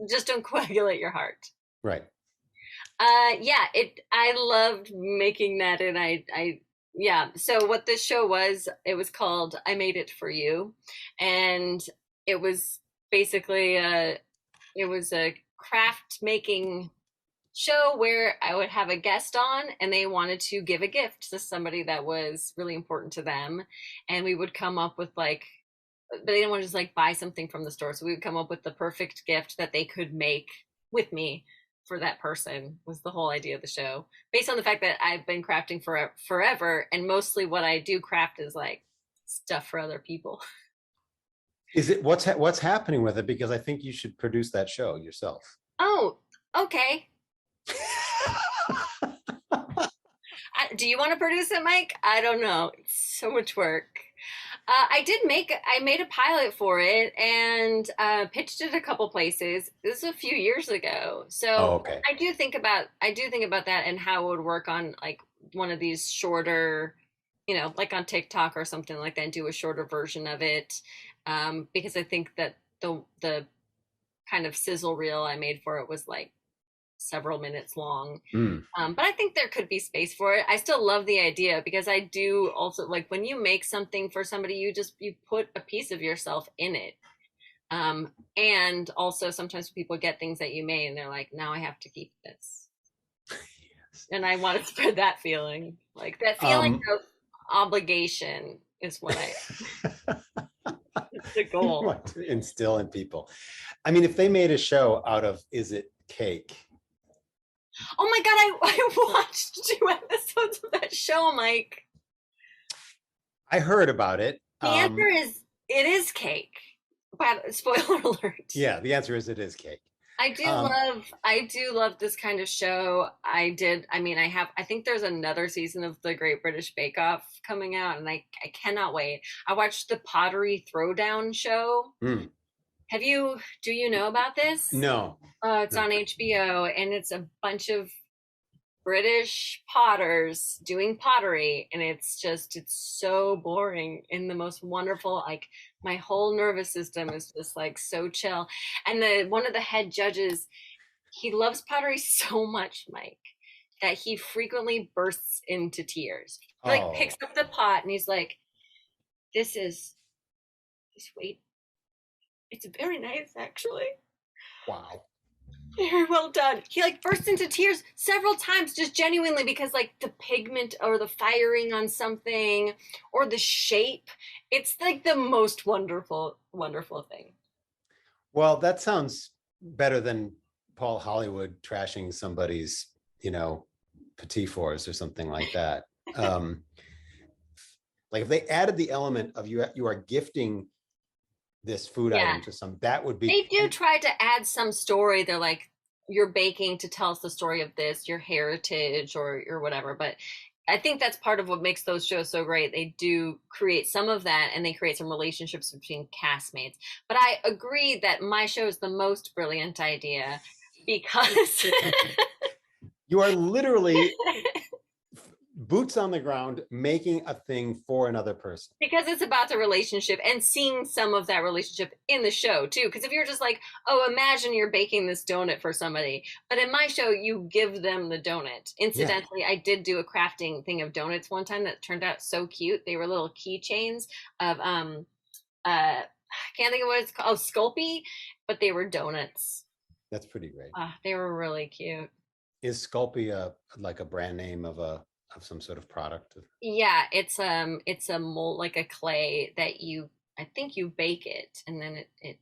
Just don't coagulate your heart. Right. Yeah, I loved making that. And yeah. So what this show was, it was called I Made It For You. And it was basically it was a craft making show where I would have a guest on and they wanted to give a gift to somebody that was really important to them. And we would come up with but they didn't want to just buy something from the store. So we would come up with the perfect gift that they could make with me for that person. Was the whole idea of the show, based on the fact that I've been crafting forever. And mostly what I do craft is stuff for other people. Is it what's happening with it? Because I think you should produce that show yourself. Oh, okay. Do you want to produce it, Mike? I don't know. It's so much work. I made a pilot for it and pitched it a couple places. This was a few years ago. So okay. I do think about that and how it would work on one of these shorter, on TikTok or something like that, and do a shorter version of it. Because I think that the kind of sizzle reel I made for it was several minutes long. But I think there could be space for it. I still love the idea, because I do also when you make something for somebody, you put a piece of yourself in it. And also sometimes people get things that you made and they're like, now I have to keep this. Yes. And I want to spread that feeling, that feeling of obligation is what it's the goal. You want to instill in people. I mean, if they made a show out of Is It Cake? Oh my God, I watched 2 episodes of that show, Mike. I heard about it. The answer is it is cake. But spoiler alert. Yeah, the answer is it is cake. I do love this kind of show. I think there's another season of the Great British Bake Off coming out, and I cannot wait. I watched the Pottery Throwdown show. Do you know about this? No. It's on HBO, and it's a bunch of British potters doing pottery, and it's so boring in the most wonderful, my whole nervous system is just so chill. And one of the head judges, he loves pottery so much, Mike, that he frequently bursts into tears. He picks up the pot and he's like, just wait. It's very nice, actually. Wow. Very well done. He burst into tears several times, just genuinely, because the pigment or the firing on something or the shape, it's the most wonderful, wonderful thing. Well, that sounds better than Paul Hollywood trashing somebody's, petit fours or something like that. If they added the element of you are gifting this food item to some, that would be. They do try to add some story. They're you're baking to tell us the story of this, your heritage or whatever. But I think that's part of what makes those shows so great. They do create some of that, and they create some relationships between castmates. But I agree that my show is the most brilliant idea, because you are literally boots on the ground, making a thing for another person. Because it's about the relationship and seeing some of that relationship in the show too. Because if you're just imagine you're baking this donut for somebody, but in my show, you give them the donut. Incidentally, I did do a crafting thing of donuts one time that turned out so cute. They were little keychains of, I can't think of what it's called. Oh, Sculpey. but they were donuts. That's pretty great. They were really cute. Is Sculpey like a brand name of some sort of product? Yeah, it's a mold, like a clay that I think you bake it and then it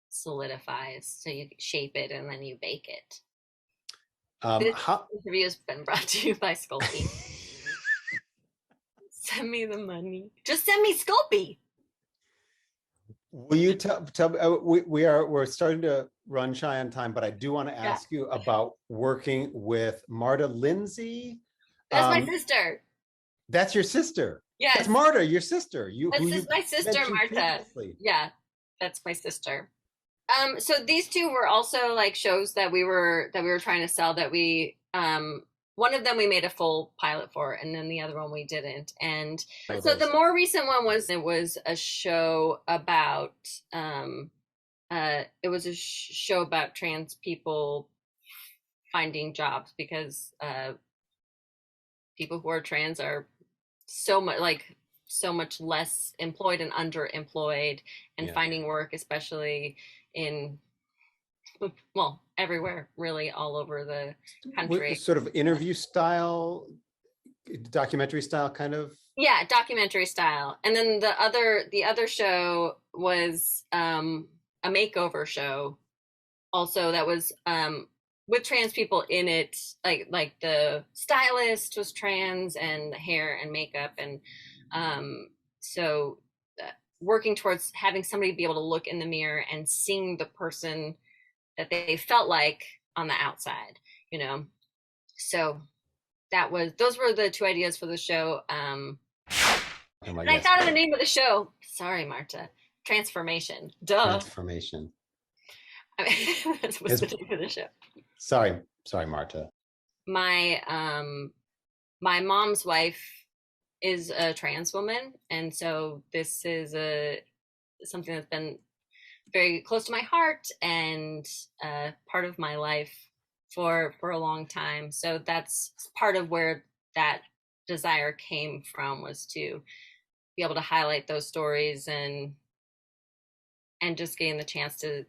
solidifies, so you shape it and then you bake it. This interview has been brought to you by Sculpey. Send me the money. Just send me Sculpey. Will you tell me, we're starting to run shy on time, but I do want to ask you about working with Marta Lindsay. That's my sister. That's your sister. Yes. That's Marta, your sister. This is my sister, Marta. Previously. Yeah, that's my sister. So these two were also like shows that we were trying to sell, that we one of them we made a full pilot for, and then the other one we didn't. And so the more recent one was a show about show about trans people finding jobs, because people who are trans are so much less employed and underemployed, and finding work, especially in, well, everywhere, really, all over the country. Sort of interview style, documentary style, kind of. Yeah, documentary style. And then the other show was a makeover show, also, that was with trans people in it. Like the stylist was trans, and the hair and makeup, and so working towards having somebody be able to look in the mirror and seeing the person that they felt like on the outside, So those were the two ideas for the show. And I thought of the name of the show. Sorry, Marta. Transformation. Duh. Transformation. That was the name of the show. Sorry, Marta. My mom's wife is a trans woman, and so this is something that's been very close to my heart and part of my life for a long time. So that's part of where that desire came from, was to be able to highlight those stories and just getting the chance to,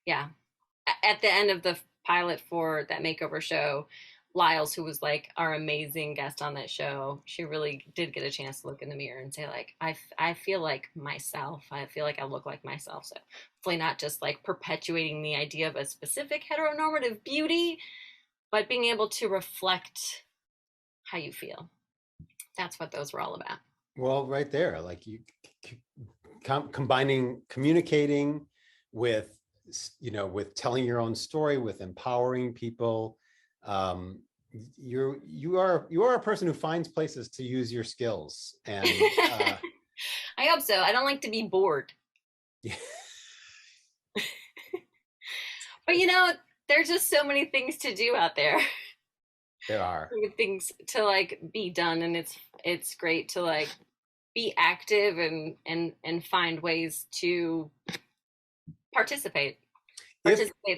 at the end of the pilot for that makeover show, Lyles, who was like our amazing guest on that show, she really did get a chance to look in the mirror and say, like, I feel like myself. I feel like I look like myself. So hopefully not just like perpetuating the idea of a specific heteronormative beauty, but being able to reflect how you feel. That's what those were all about. Well, right there, like you combining communicating with, with telling your own story, with empowering people. You are a person who finds places to use your skills, and I hope so. I don't like to be bored. But there's just so many things to do out there. There are things to like be done, and it's great to like be active and find ways to participate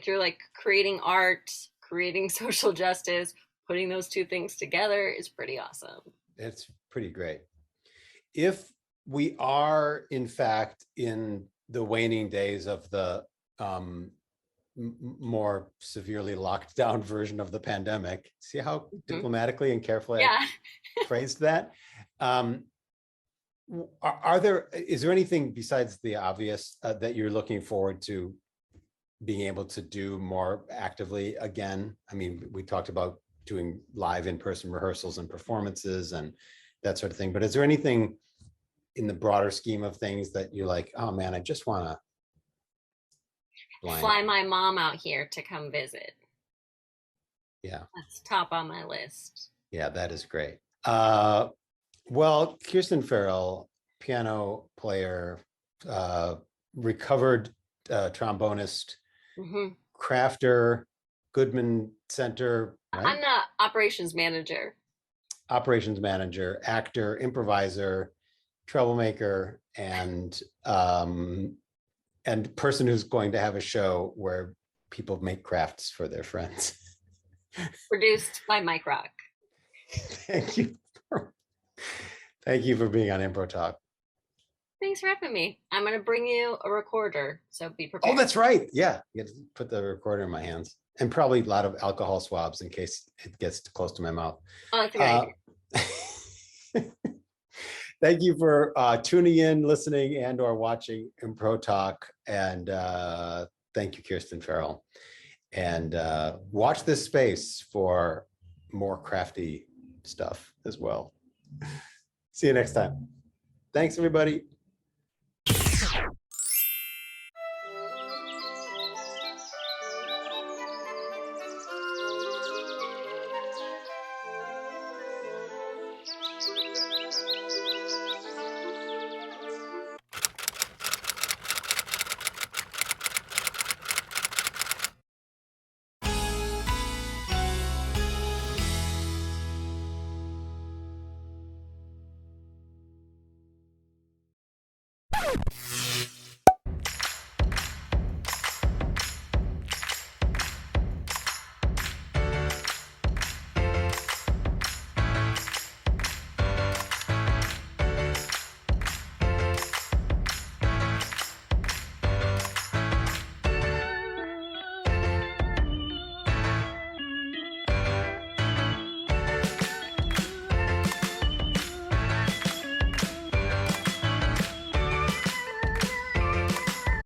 through like creating art, creating social justice. Putting those two things together is pretty awesome. It's pretty great. If we are, in fact, in the waning days of the more severely locked down version of the pandemic, see how diplomatically and carefully I phrased that? Is there anything besides the obvious that you're looking forward to being able to do more actively again? I mean, we talked about doing live in-person rehearsals and performances and that sort of thing, but is there anything in the broader scheme of things that you're like, oh man, I just want to fly my mom out here to come visit? Yeah, that's top on my list. Yeah, that is great. Well, Kirsten Farrell, piano player, recovered trombonist, crafter, Goodman Center. Right? I'm the operations manager, actor, improviser, troublemaker, and person who's going to have a show where people make crafts for their friends. Produced by Mike Rock. Thank you. Thank you for being on Impro Talk. Thanks for having me. I'm going to bring you a recorder, so be prepared. Oh, that's right. Yeah, you have to put the recorder in my hands, and probably a lot of alcohol swabs in case it gets too close to my mouth. Oh, that's a good idea. Thank you for tuning in, listening, and or watching Impro Talk. And thank you, Kirsten Farrell. And watch this space for more crafty stuff as well. See you next time. Thanks, everybody.